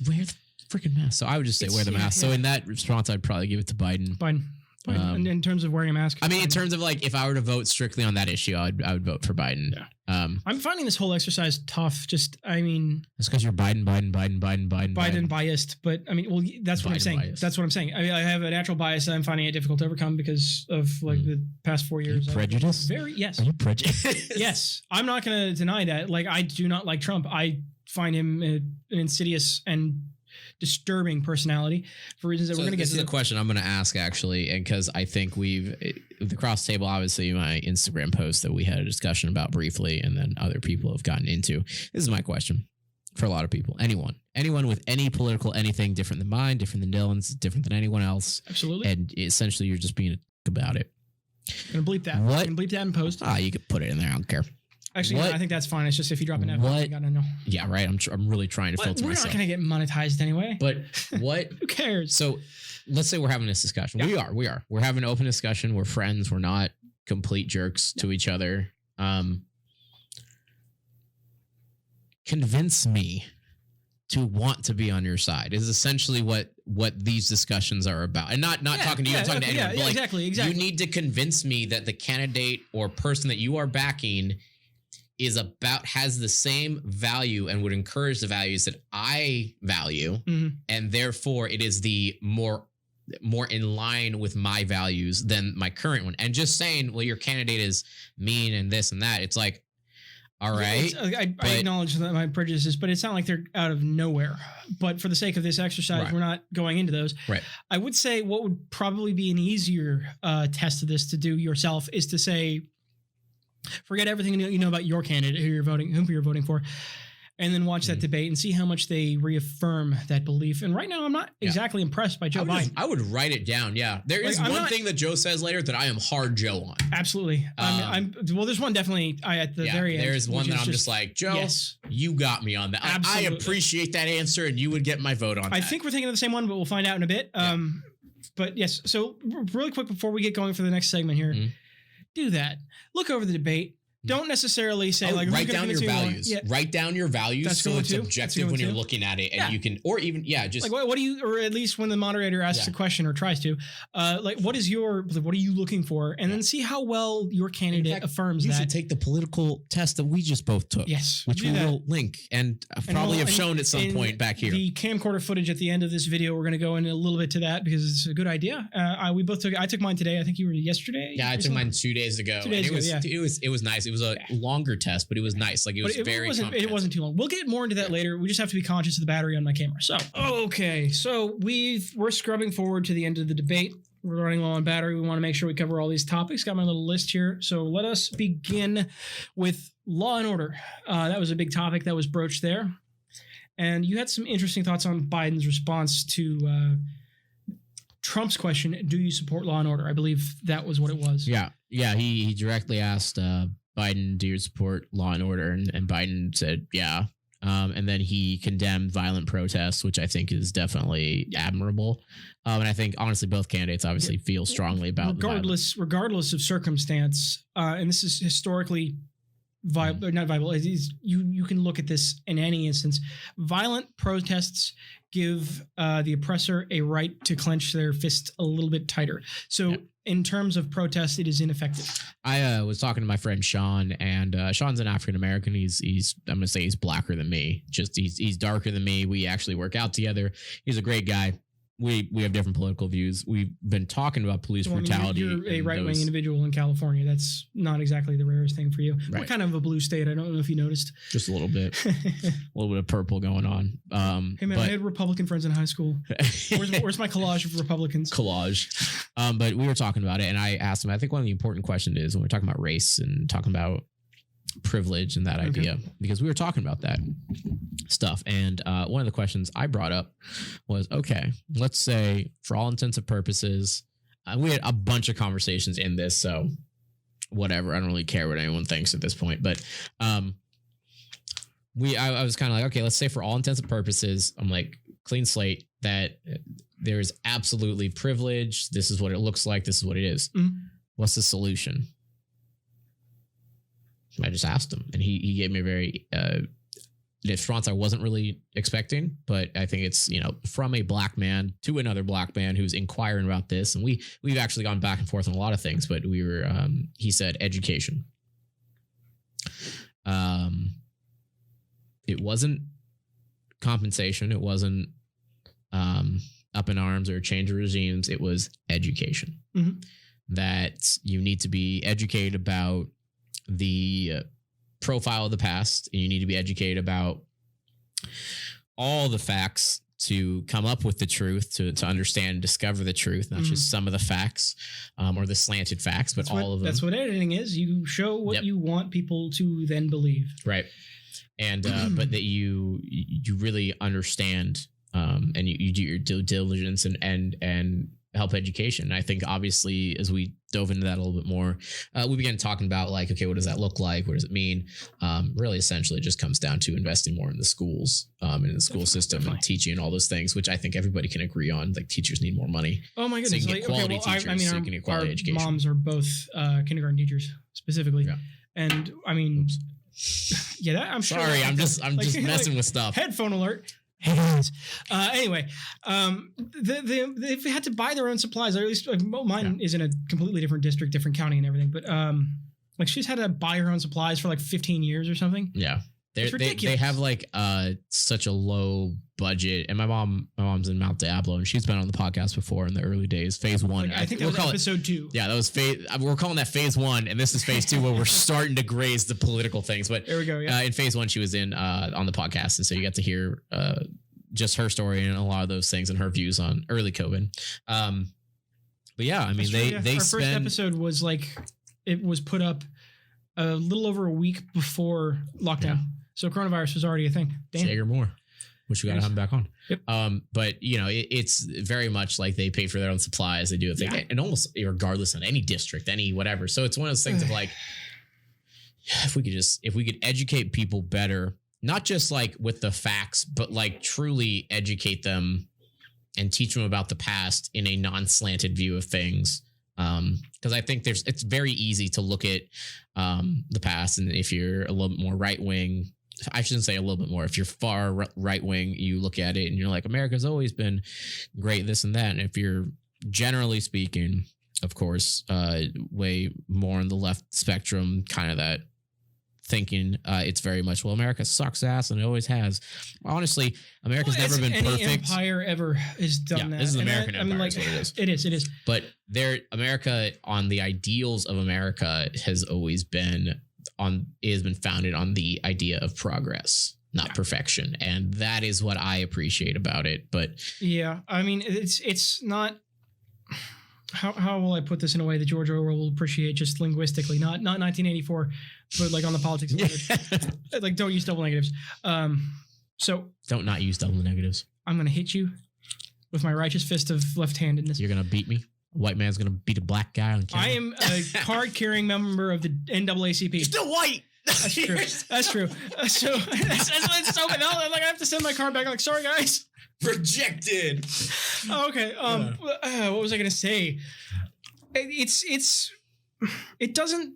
wear the freaking mask. So I would just say wear the mask. So in that response, I'd probably give it to Biden. In terms of wearing a mask, I mean, in terms of like, if I were to vote strictly on that issue, I would vote for Biden. Yeah. I'm finding this whole exercise tough. Just, I mean, it's because you're Biden biased. But I mean, well, that's what I'm saying. Biased. That's what I'm saying. I mean, I have a natural bias that I'm finding it difficult to overcome because of like the past 4 years. Are you prejudiced? Yes. Are you prejudiced? Yes. I'm not going to deny that. Like, I do not like Trump. I find him an insidious and disturbing personality for reasons that we're going to get to. This is a question I'm going to ask, actually, and because I think the cross table, obviously my Instagram post that we had a discussion about briefly, and then other people have gotten into. This is my question for a lot of people. Anyone with any political anything different than mine, different than Dylan's, different than anyone else. Absolutely. And essentially you're just being a about it. I'm going to bleep that. What? I'm going to bleep that in post. You could put it in there. I don't care. Actually, I think that's fine. It's just if you drop an F, you gotta know. Yeah, right. I'm really trying to filter myself. We're not gonna get monetized anyway. But what? Who cares? So let's say we're having this discussion. Yeah. We are. We're having an open discussion. We're friends. We're not complete jerks to each other. Convince me to want to be on your side is essentially what these discussions are about. And not talking to you, I'm talking to anyone. But like, exactly. You need to convince me that the candidate or person that you are backing has the same value and would encourage the values that I value. Mm-hmm. And therefore it is the more in line with my values than my current one. And just saying, well, your candidate is mean and this and that. It's like, all right. I acknowledge that my prejudices, but it's not like they're out of nowhere. But for the sake of this exercise, we're not going into those. Right. I would say what would probably be an easier test of this to do yourself is to say, forget everything you know about your candidate, whom you're voting for, and then watch that debate and see how much they reaffirm that belief. And right now, I'm not exactly impressed by Joe Biden. I would write it down. Yeah, there is one thing that Joe says later that I am hard Joe on. Absolutely. Well, there's one definitely at the very end. There's one that I'm just like, Joe, you got me on that. I appreciate that answer, and you would get my vote on that. I think we're thinking of the same one, but we'll find out in a bit. But yes, so really quick before we get going for the next segment here. Mm-hmm. Do that. Look over the debate. Don't necessarily say write down your values. Yeah. Write down your values so it's objective when you're looking at it, and you can, or even just like what do you, or at least when the moderator asks a question or tries to, like what are you looking for, and then see how well your candidate affirms that. You should take the political test that we just both took. Yes, which we will link and probably have shown at some point back here. The camcorder footage at the end of this video, we're going to go in a little bit to that because it's a good idea. We both took. I took mine today. I think you were yesterday. Yeah, I took mine 2 days ago. It was nice. It was a longer test, but it was nice. Like it wasn't too long. We'll get more into that later. We just have to be conscious of the battery on my camera. So okay, so we're scrubbing forward to the end of the debate. We're running low on battery. We want to make sure we cover all these topics. Got my little list here. So let us begin with law and order. That was a big topic that was broached there, and you had some interesting thoughts on Biden's response to Trump's question. Do you support law and order? I believe that was what it was. Yeah. He directly asked Biden, do you support law and order? And Biden said, yeah. And then he condemned violent protests, which I think is definitely admirable. And I think, honestly, both candidates obviously feel strongly about regardless of circumstance. And this is historically not viable. You can look at this in any instance. Violent protests give the oppressor a right to clench their fist a little bit tighter. So in terms of protest, it is ineffective. I was talking to my friend Sean, and Sean's an African American. He's I'm gonna say he's blacker than me. Just he's darker than me. We actually work out together. He's a great guy. We have different political views. We've been talking about police brutality. You're a right-wing individual in California. That's not exactly the rarest thing for you. Right. We're kind of a blue state. I don't know if you noticed. Just a little bit. A little bit of purple going on. Hey, man, I had Republican friends in high school. Where's my collage of Republicans? But we were talking about it, and I asked him, I think one of the important questions is when we're talking about race and talking about privilege and that idea, because we were talking about that stuff. And one of the questions I brought up was, okay, let's say for all intents and purposes, we had a bunch of conversations in this, so whatever, I don't really care what anyone thinks at this point, but I was kind of like, okay, let's say for all intents and purposes, I'm like, clean slate, that there's absolutely privilege, this is what it looks like, this is what it is. What's the solution? I just asked him, and he gave me a very response I wasn't really expecting, but I think it's, from a black man to another black man who's inquiring about this. And we've actually gone back and forth on a lot of things, but he said education. It wasn't compensation. It wasn't up in arms or change of regimes. It was education. Mm-hmm. That you need to be educated about the profile of the past, and you need to be educated about all the facts to come up with the truth, to understand and discover the truth, not just some of the facts or the slanted facts, but all of them. That's what editing is. You show what you want people to then believe. Right. And but that you really understand and you do your due diligence and help education. I think obviously as we dove into that a little bit more, we began talking about like, okay, what does that look like? What does it mean? Really, essentially, it just comes down to investing more in the schools and in the school system and teaching and all those things, which I think everybody can agree on. Like teachers need more money. Oh my goodness! So you can get quality teachers. So you can get quality education. Moms are both kindergarten teachers specifically, and I mean. Yeah, I'm sure. Sorry, I'm just messing with stuff. Headphone alert. Hey guys. Anyway, they've had to buy their own supplies. Or at least mine is in a completely different district, different county, and everything. But like she's had to buy her own supplies for like 15 years or something. Yeah, they have like such a low budget. And my mom's in Mount Diablo, and she's been on the podcast before in the early days. Phase 1. I think that was episode 2. Yeah, that was we're calling that phase 1, and this is phase 2 where we're starting to graze the political things. But there we go. Yeah. In phase 1, she was on the podcast, and so you got to hear just her story and a lot of those things and her views on early COVID. But yeah, I mean, they our first episode was it was put up a little over a week before lockdown. Yeah. So coronavirus was already a thing. Damn. Sager Moore, which we got to have him back on. Yep. But it's very much like they pay for their own supplies. They do a thing, and almost regardless of any district, any whatever. So it's one of those things of like, if we could educate people better, not just like with the facts, but like truly educate them and teach them about the past in a non-slanted view of things. Because I think it's very easy to look at the past, and if you're a little bit more right wing. I shouldn't say a little bit more. If you're far right wing, you look at it and you're like, America's always been great, this and that. And if you're generally speaking, of course, way more on the left spectrum, kind of that thinking, it's very much, well, America sucks ass and it always has. Honestly, America's never been perfect. Any empire ever has done that. This is American empire. I mean, like, what it is. It is. But America, on the ideals of America, has always been founded on the idea of progress, not perfection. And that is what I appreciate about it. But yeah, I mean, it's not, how will I put this in a way that George Orwell will appreciate just linguistically, not 1984, but like on the politics of language. Like, don't use double negatives. So don't not use double negatives. I'm going to hit you with my righteous fist of left-handedness. You're going to beat me? A white man's going to beat a black guy on camera? I am a card-carrying member of the NAACP. You're still white! That's true. That's true. So that's so like I have to send my card back. I'm like, sorry guys, rejected. Oh, okay. What was I gonna say? It doesn't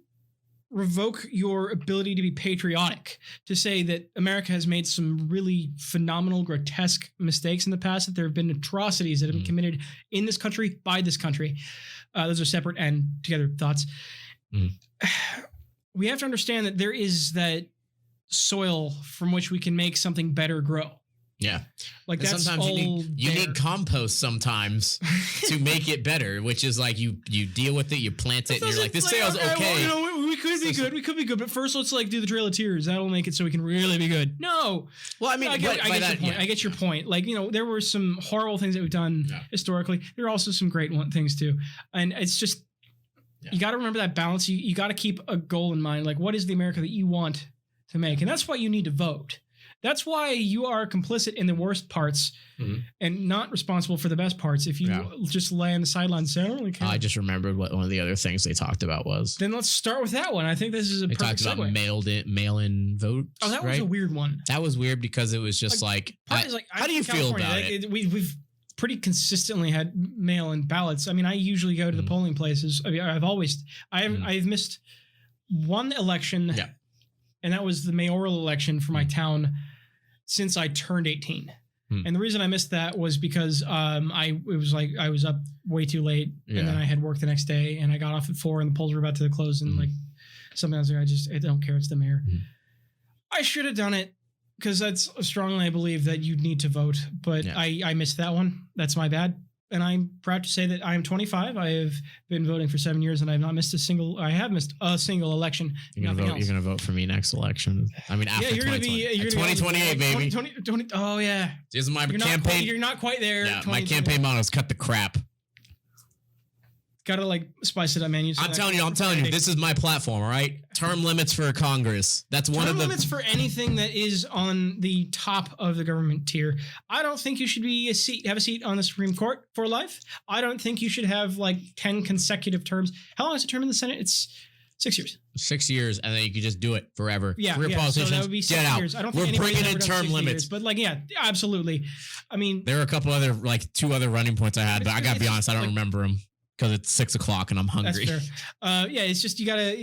revoke your ability to be patriotic to say that America has made some really phenomenal, grotesque mistakes in the past, that there have been atrocities that have been committed in this country by this country. Those are separate and together thoughts. We have to understand that there is that soil from which we can make something better grow. Yeah. Like and that's sometimes you need compost sometimes to make it better, which is like you deal with it, you plant it, and you're like, this soil's okay. Well, we could be good. We could be good. But first, let's like do the Trail of Tears. That'll make it so we can really be good. No. Well, I mean, I get your point. I get your point. Like, there were some horrible things that we've done historically. There are also some great things too. And it's just, you got to remember that balance. You got to keep a goal in mind. Like, what is the America that you want to make? And that's why you need to vote. That's why you are complicit in the worst parts and not responsible for the best parts. If you just lay on the sidelines, say, I don't really care. I just remembered what one of the other things they talked about was. Then let's start with that one. I think this is a perfect segue. They talked about mail-in votes. Oh, that was a weird one. That was weird because it was just how do you feel about it? We've pretty consistently had mail-in ballots. I mean, I usually go to the polling places. I mean, I've missed one election, and that was the mayoral election for my town. since I turned 18. And the reason I missed that was because I was up way too late, and then I had work the next day, and I got off at 4, and the polls were about to close, and like something I was like, I don't care. It's the mayor. I should have done it because that's strongly I believe that you need to vote, but I missed that one. That's my bad. And I'm proud to say that I am 25. I have been voting for 7 years, and I have not missed a single. I have missed a single election. You're gonna vote for me next election. I mean, after 2028, baby. 20, oh yeah. This is my campaign. You're not quite there. Yeah, my campaign motto is cut the crap. Gotta like spice it up, man. I'm telling you, this is my platform, all right? Term limits for Congress. That's one of the... Term limits for anything that is on the top of the government tier. I don't think you should have a seat on the Supreme Court for life. I don't think you should have like 10 consecutive terms. How long is a term in the Senate? It's 6 years. 6 years, and then you can just do it forever. Yeah, Career politicians, so that would be 6 years. I don't think we're bringing in term limits. Years, but like, yeah, absolutely. I mean... There are a couple other, like 2 other running points I had, but I gotta be honest, I don't remember them. Because it's 6 o'clock and I'm hungry. That's fair. Yeah, it's just you gotta.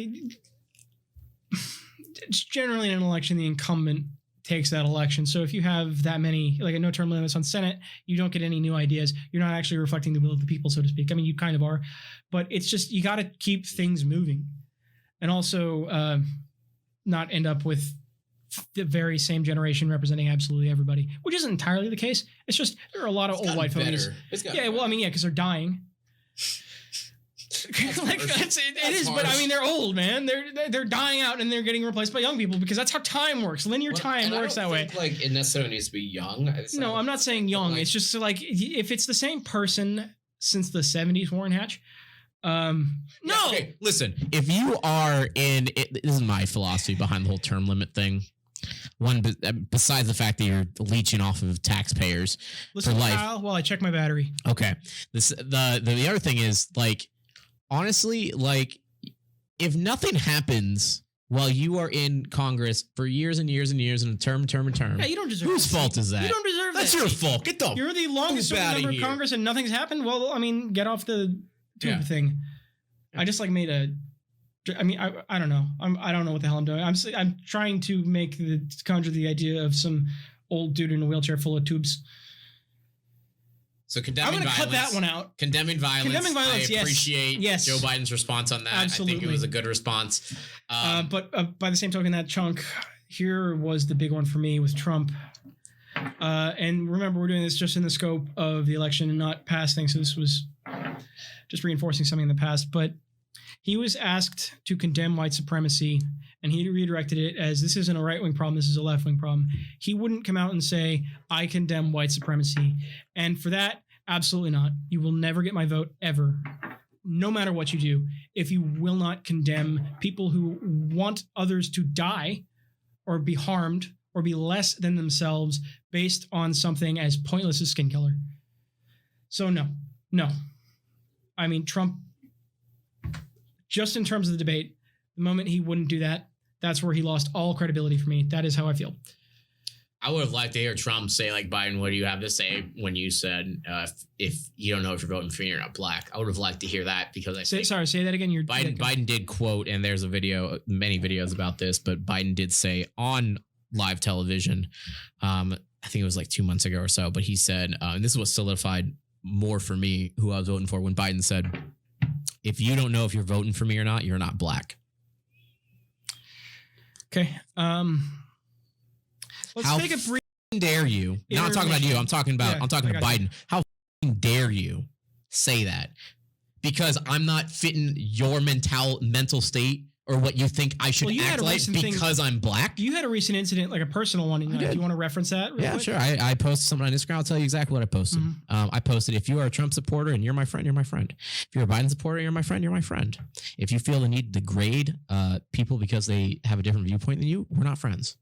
It's generally in an election, the incumbent takes that election. So if you have that many, like a no term limits on Senate, you don't get any new ideas. You're not actually reflecting the will of the people, so to speak. I mean, you kind of are, but it's just you got to keep things moving, and also not end up with the very same generation representing absolutely everybody, which isn't entirely the case. It's just there are a lot of old white folks. Yeah, well, I mean, yeah, because they're dying. Like it is, but I mean they're old, man. They're dying out and they're getting replaced by young people because that's how time works. Linear time works that way. Like it necessarily needs to be young. No, I'm not saying young. It's just like if it's the same person since the 70s, Warren Hatch. No. Okay, listen. If you are in, this is my philosophy behind the whole term limit thing. One, besides the fact that you're leeching off of taxpayers for life. Kyle, while I check my battery. Okay. The other thing is like, honestly, like if nothing happens while you are in Congress for years and years and years and term, yeah, you don't deserve. Whose fault is that? You don't deserve That's that. That's your fault. Get the. You're the longest serving member of Congress and nothing's happened. Well, I mean, get off the tube thing. I just like made a. I mean, I don't know. I don't know what the hell I'm doing. I'm trying to conjure the idea of some old dude in a wheelchair full of tubes. So condemning violence. I'm going to cut that one out. Condemning violence. I appreciate Joe Biden's response on that. Absolutely. I think it was a good response. But by the same token, that chunk here was the big one for me with Trump. And remember, we're doing this just in the scope of the election and not past things. So this was just reinforcing something in the past. But he was asked to condemn white supremacy, and he redirected it as this isn't a right-wing problem, this is a left-wing problem. He wouldn't come out and say, I condemn white supremacy. And for that, absolutely not. You will never get my vote ever, no matter what you do, if you will not condemn people who want others to die or be harmed or be less than themselves based on something as pointless as skin color. So no. I mean, Trump, just in terms of the debate, the moment he wouldn't do that, that's where he lost all credibility for me. That is how I feel. I would have liked to hear Trump say, like, Biden, what do you have to say when you said, if you don't know if you're voting for me or not black? I would have liked to hear that because say that again. Biden did quote, and there's a video, many videos about this, but Biden did say on live television, I think it was like 2 months ago or so, but he said, and this is what solidified more for me who I was voting for, when Biden said, if you don't know if you're voting for me or not, you're not black. Okay. Let's take a brief. Dare you? No, I'm talking about you. I'm talking to Biden. How dare you say that? Because I'm not fitting your mental state or what you think I should act like because I'm black. You had a recent incident, like a personal one. Do you want to reference that? Yeah, quick? Sure. I posted something on Instagram. I'll tell you exactly what I posted. Mm-hmm. I posted, if you are a Trump supporter and you're my friend, you're my friend. If you're a Biden supporter, you're my friend, you're my friend. If you feel the need to degrade people because they have a different viewpoint than you, we're not friends.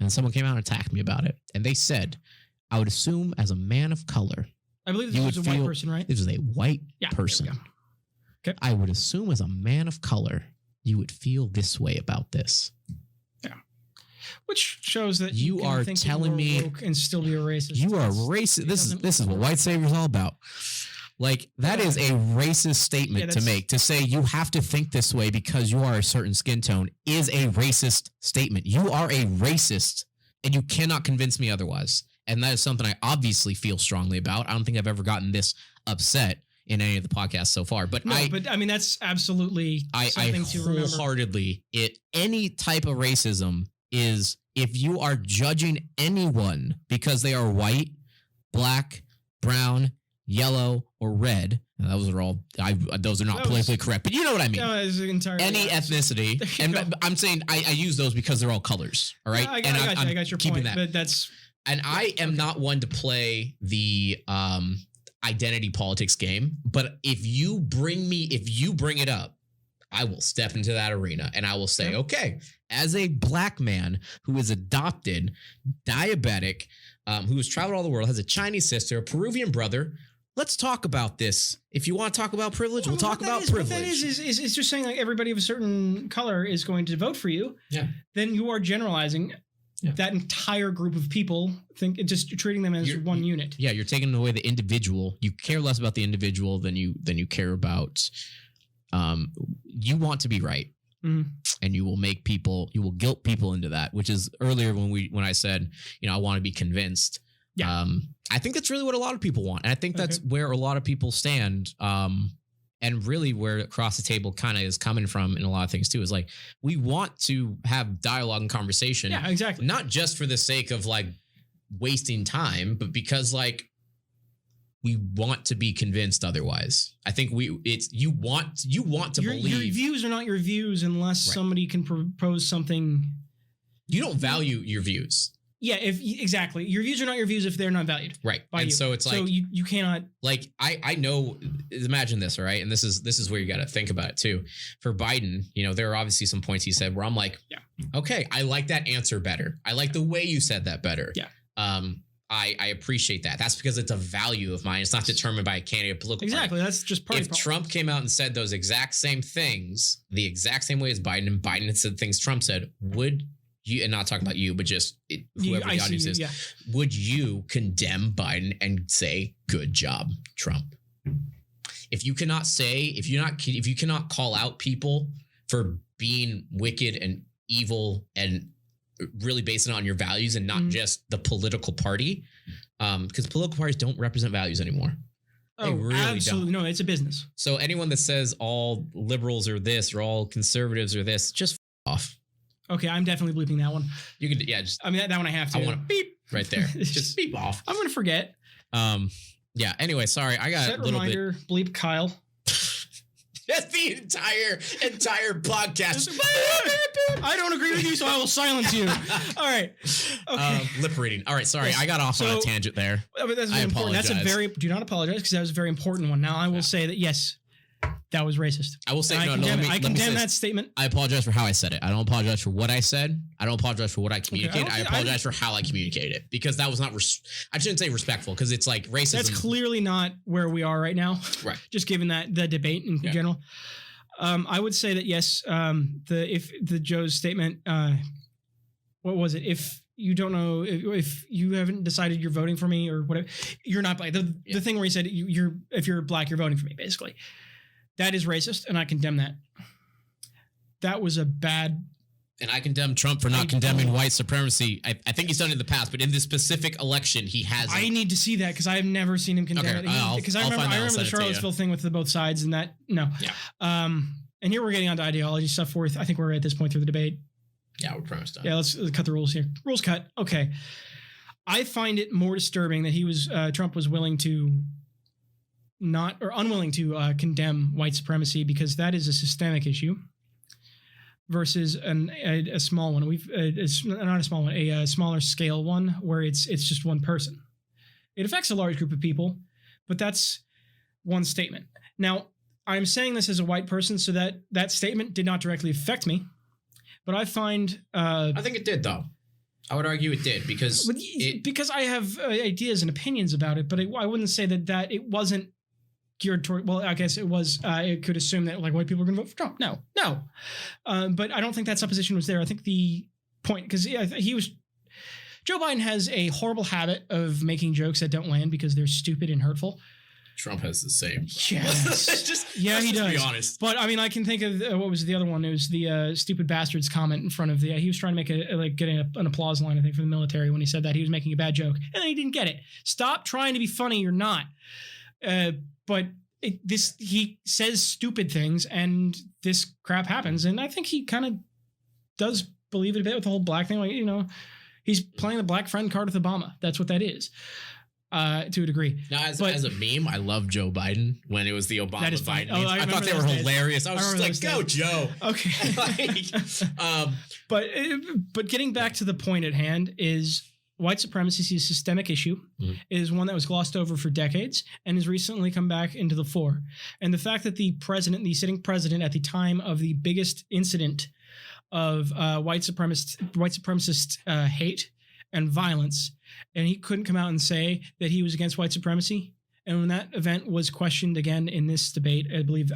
And someone came out and attacked me about it. And they said, I would assume as a man of color. I believe this was a white person, right? This was a white person. Okay. I would assume as a man of color, you would feel this way about this. Yeah. Which shows that you are telling me woke and still be a racist. You are racist. This is what white savior is all about. Like, that is a racist statement to make. To say you have to think this way because you are a certain skin tone is a racist statement. You are a racist And you cannot convince me otherwise. And that is something I obviously feel strongly about. I don't think I've ever gotten this upset in any of the podcasts so far. But I mean, that's absolutely something to remember. Wholeheartedly, any type of racism is if you are judging anyone because they are white, black, brown, yellow, or red. Those are not politically correct, but you know what I mean. No, any ethnicity, and I'm saying I use those because they're all colors. All right, yeah, I got your point. But that's I am not one to play the identity politics game. But if you bring it up, I will step into that arena and I will say, okay, as a black man who is adopted, diabetic, who has traveled all the world, has a Chinese sister, a Peruvian brother. Let's talk about this. If you want to talk about privilege, we'll talk about privilege. What that is just saying like everybody of a certain color is going to vote for you. Yeah. Then you are generalizing that entire group of people, just treating them as one unit. Yeah, you're taking away the individual. You care less about the individual than you care about. You want to be right, and you will guilt people into that. Which is earlier when I said, I want to be convinced. Yeah. I think that's really what a lot of people want. And I think that's where a lot of people stand. And really where across the table kind of is coming from in a lot of things too, is like, we want to have dialogue and conversation. Yeah, exactly. Not just for the sake of like wasting time, but because like we want to be convinced otherwise. I think you want to believe. Your views are not your views unless somebody can propose something. You don't value your views. Yeah, exactly. Your views are not your views if they're not valued. Right. And you. So it's like, so you cannot, like, I know, imagine this, all right? And this is where you got to think about it too. For Biden, there are obviously some points he said where I'm like, okay, I like that answer better. I like the way you said that better. Yeah. I appreciate that. That's because it's a value of mine. It's not determined by a candidate political Exactly. party. That's just part of If Trump came out and said those exact same things, the exact same way as Biden, and Biden had said things Trump said, would you, and not talking about you, but just whoever the audience is, would you condemn Biden and say, good job, Trump? If you cannot call out people for being wicked and evil and really based it on your values and not just the political party, because political parties don't represent values anymore. They really absolutely don't. No, it's a business. So anyone that says all liberals are this or all conservatives are this, just off. Okay, I'm definitely bleeping that one. You can, just. I mean, that one I have to. I want to beep right there. Just beep off. I'm gonna forget. Yeah. Anyway, sorry, I got a little reminder, bleep Kyle. That's the entire podcast. I don't agree with you, so I will silence you. All right. Okay. Lip reading. All right. Sorry, I got off on a tangent there. But that's very important. That's do not apologize because that was a very important one. Now I will say that yes, that was racist. I will say I condemn that statement. I apologize for how I said it. I don't apologize for what I said. I don't apologize for what I communicated. I apologize for how I communicated it because that was not. I shouldn't say respectful because it's like racism. That's clearly not where we are right now. Right. Just given that the debate in general. I would say that yes. The Joe's statement. What was it? If you don't know, if you haven't decided you're voting for me or whatever, you're not black. The thing where he said if you're black, you're voting for me, basically. That is racist, and I condemn that. That was a bad... And I condemn Trump for not condemning white supremacy. I think he's done it in the past, but in this specific election, he hasn't. I need to see that because I have never seen him condemn it. Because I remember the Charlottesville thing with both sides and that, no. Yeah. And here we're getting onto ideology stuff forth. I think we're at this point through the debate. Yeah, we're pretty much done. Yeah, let's cut the rules here. Rules cut. Okay. I find it more disturbing that Trump was willing to unwilling to condemn white supremacy because that is a systemic issue versus a small one. Not a small one, a smaller scale one where it's just one person. It affects a large group of people, but that's one statement. Now, I'm saying this as a white person, so that statement did not directly affect me, but I find... I think it did, though. I would argue it did because I have ideas and opinions about it, but I wouldn't say that it wasn't geared toward, well, I guess it was, it could assume that like white people are going to vote for Trump. No. But I don't think that supposition was there. I think the point, because Joe Biden has a horrible habit of making jokes that don't land because they're stupid and hurtful. Trump has the same. Yes. He does. Be honest. But I mean, I can think of what was the other one? It was the stupid bastards comment in front of the. He was trying to make getting an applause line, I think, for the military when he said that he was making a bad joke, and then he didn't get it. Stop trying to be funny. You're not. But he says stupid things, and this crap happens, and I think he kind of does believe it a bit with the whole black thing. Like, he's playing the black friend card with Obama. That's what that is. To a degree. Now, as a meme, I love Joe Biden when it was the Obama Biden. Oh, I thought they were hilarious. I was just like, go, Joe. Okay. But getting back to the point at hand is white supremacy is a systemic issue. Mm-hmm. It is one that was glossed over for decades and has recently come back into the fore. And the fact that the sitting president at the time of the biggest incident of white supremacist hate and violence, and he couldn't come out and say that he was against white supremacy. And when that event was questioned again in this debate, I believe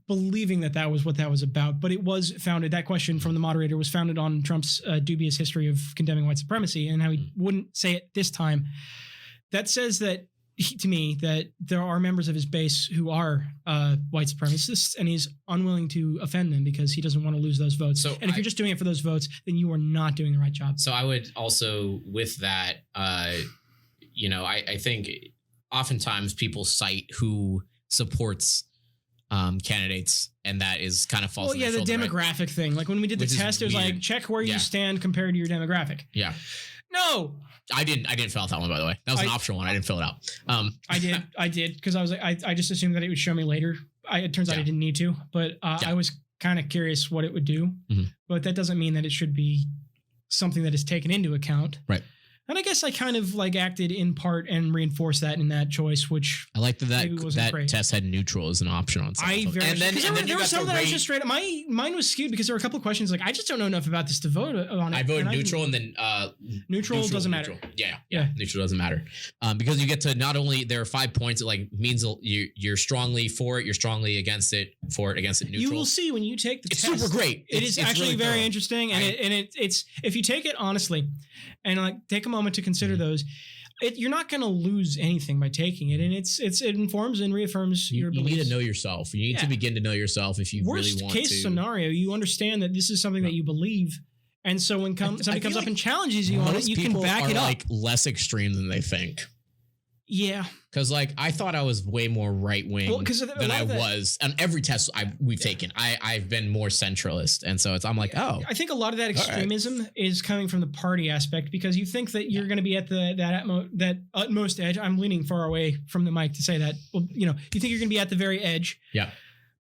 believing that was what that was about. But it was founded, that question from the moderator was founded on Trump's dubious history of condemning white supremacy and how he wouldn't say it this time. That says that, to me, that there are members of his base who are white supremacists, and he's unwilling to offend them because he doesn't want to lose those votes. And if you're just doing it for those votes, then you are not doing the right job. So I would also, with that, I think oftentimes people cite who supports candidates, and that is kind of false. Well, yeah, the demographic thing. Like when we did the test, it was like, check where you stand compared to your demographic. Yeah. No. I didn't fill out that one, by the way. That was an optional one. I didn't fill it out. I did because I was like, I just assumed that it would show me later. It turns out I didn't need to, but I was kind of curious what it would do. Mm-hmm. But that doesn't mean that it should be something that is taken into account. Right. And I guess I kind of like acted in part and reinforced that in that choice, which I like that great. Test had neutral as an option on some. And then there was some that I was just straight up. Mine was skewed because there were a couple of questions like I just don't know enough about this to vote on it. I voted neutral and then neutral doesn't matter. Yeah, neutral doesn't matter because you get to not only there are 5 points. It like means you're strongly for it, you're strongly against it, for it, against it. Neutral. You will see when you take the test. It's super great. It's actually really very interesting, and it's if you take it honestly, and like take a moment to consider those, you're not going to lose anything by taking it, and it informs and reaffirms your beliefs. You need to know yourself. You need to begin to know yourself if you really want to. Worst case scenario, you understand that this is something that you believe, and so when somebody comes up and challenges you on it, you can back it up. Like less extreme than they think. Yeah. Because like I thought I was way more right wing than I was on every test we've taken. I've been more centralist, and so I'm like, I think a lot of that extremism is coming from the party aspect because you think that you're going to be at that utmost edge. I'm leaning far away from the mic to say that. Well, you think you're going to be at the very edge. Yeah.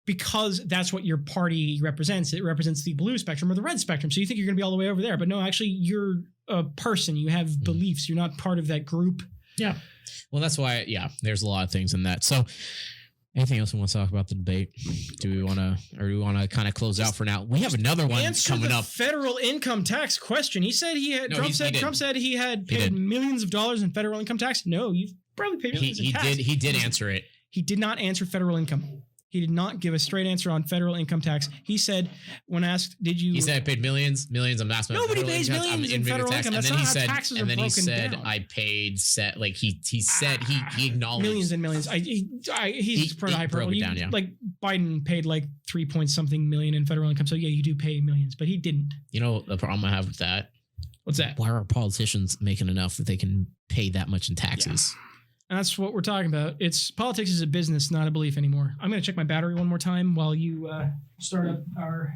Because that's what your party represents. It represents the blue spectrum or the red spectrum. So you think you're going to be all the way over there, but no, actually, you're a person. You have beliefs. You're not part of that group. Yeah. Well, that's why, there's a lot of things in that. So anything else we want to talk about the debate? Do we want to kind of close out for now? We have another one coming up. Federal income tax question. He said Trump said he had paid millions of dollars in federal income tax. No, you've probably paid millions in tax. He did answer it. He did not answer federal income. He did not give a straight answer on federal income tax. He said, when asked, did you... He said I paid millions. I'm asking. Nobody pays millions in federal income. That's not how taxes are broken down. And then he said, I paid he said, he acknowledged... Millions and millions. He's pretty hyperbole. Like Biden paid like 3 point something million in federal income. So yeah, you do pay millions, but he didn't. You know the problem I have with that? What's that? Why are politicians making enough that they can pay that much in taxes? Yeah. That's what we're talking about. Politics is a business, not a belief anymore. I'm going to check my battery one more time while you start up our...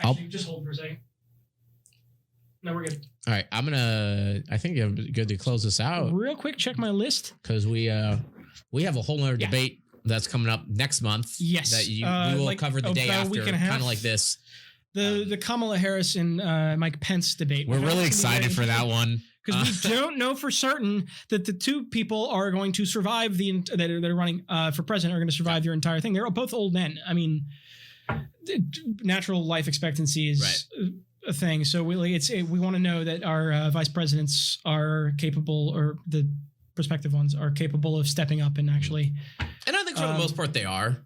Actually, just hold for a second. No, we're good. All right. I think it's good to close this out. Real quick, check my list. Because we have a whole other debate that's coming up next month. Yes. That we will cover the day after, kind of like this. The Kamala Harris and Mike Pence debate. We're really excited for that one. Because we don't know for certain that the two people are going to survive that are running for president are going to survive their entire thing. They're both old men. I mean, natural life expectancy is a thing. So we want to know that our vice presidents are capable, or the prospective ones are capable of stepping up and actually. And I think for the most part they are.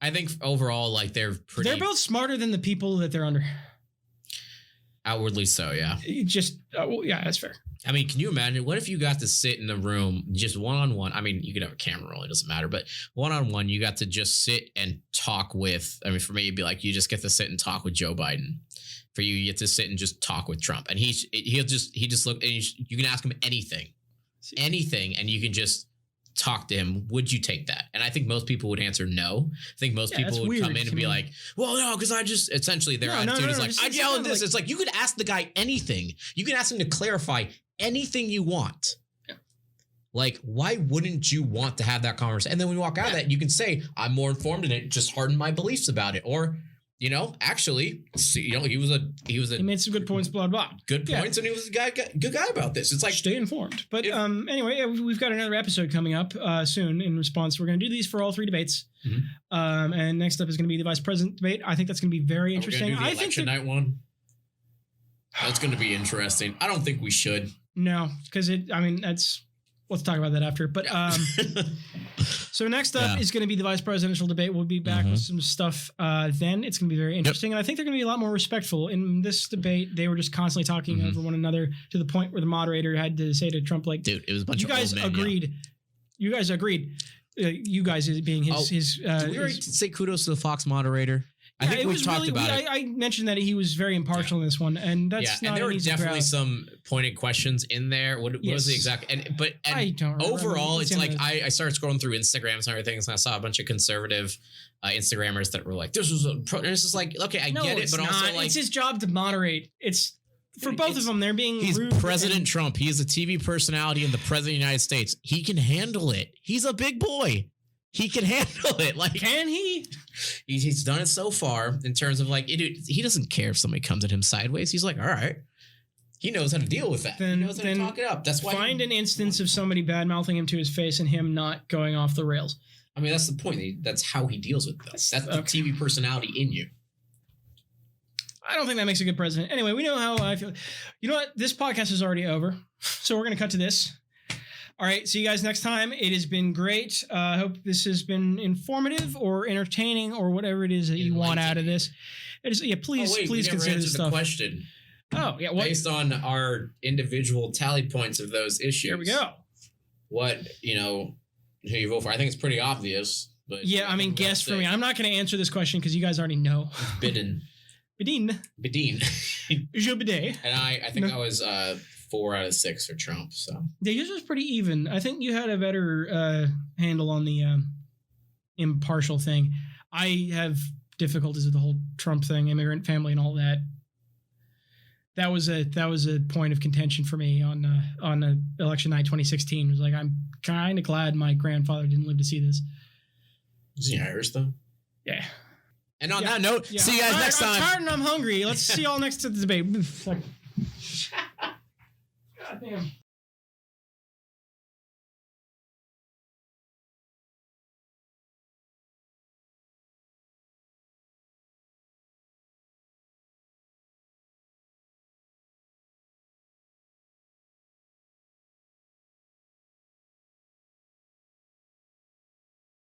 I think overall, like they're both smarter than the people that they're under. Outwardly so, yeah. That's fair. I mean, can you imagine? What if you got to sit in the room just one-on-one? I mean, you could have a camera roll, it doesn't matter, but one-on-one, you got to just sit and talk with, I mean, for me, it'd be like, you just get to sit and talk with Joe Biden. For you, you get to sit and just talk with Trump. And he just look, and you can ask him anything, and you can just talk to him. Would you take that? And I think most people would answer no. I think most people would come in and be like, well, no, because I just, essentially their attitude is like, I'd yell at this. It's like, you could ask the guy anything. You can ask him to clarify anything you want. Yeah. Like, why wouldn't you want to have that conversation? And then when you walk out of that, you can say, I'm more informed and it just hardened my beliefs about it. Or, actually, he made some good points, blah, blah. Good points, and he was a good guy about this. It's like, stay informed. But anyway, we've got another episode coming up soon in response. We're going to do these for all three debates. Mm-hmm. And next up is going to be the vice president debate. I think that's going to be very interesting. Do the election night one? That's going to be interesting. I don't think we should. No, because let's talk about that after. But so next up is going to be the vice presidential debate. We'll be back with some stuff then. It's going to be very interesting. And I think they're going to be a lot more respectful. In this debate, they were just constantly talking over one another to the point where the moderator had to say to Trump, like, dude, it was a bunch of old men. You guys agreed. You guys being his. Did we already say kudos to the Fox moderator? I think we talked about it. I mentioned that he was very impartial in this one, and that's not. And there were definitely some pointed questions in there. What was the exact? I don't remember. Overall, it's like I started scrolling through Instagrams and everything, and I saw a bunch of conservative Instagrammers that were like, "This was a." This is like, okay, I get it, but also like, it's his job to moderate. It's for both of them. They're being. He's President Trump. He is a TV personality and the president of the United States. He can handle it. He's a big boy. He can handle it. Like, can he? He's done it so far in terms of like, he doesn't care if somebody comes at him sideways. He's like, all right. He knows how to deal with that. He knows how to talk it up. That's why. Find an instance of somebody bad mouthing him to his face and him not going off the rails. I mean, that's the point. That's how he deals with this. That's the TV personality in you. I don't think that makes a good president. Anyway, we know how I feel. You know what? This podcast is already over. So we're going to cut to this. All right. See you guys next time. It has been great. I hope this has been informative or entertaining or whatever it is that you want out of this. Please consider this stuff. The question. Oh, yeah. Based on our individual tally points of those issues. Here we go. What, who you vote for. I think it's pretty obvious. But guess for me. I'm not going to answer this question because you guys already know. Bidin. Je bidet. And I think I was 4 out of 6 for Trump. So yeah, yours was pretty even. I think you had a better handle on the impartial thing. I have difficulties with the whole Trump thing, immigrant family, and all that. That was a point of contention for me on election night 2016. It was like, I'm kind of glad my grandfather didn't live to see this. Is he Irish though? Yeah. And on that note, see you guys next time. I'm tired and I'm hungry. Let's see y'all next to the debate. God damn.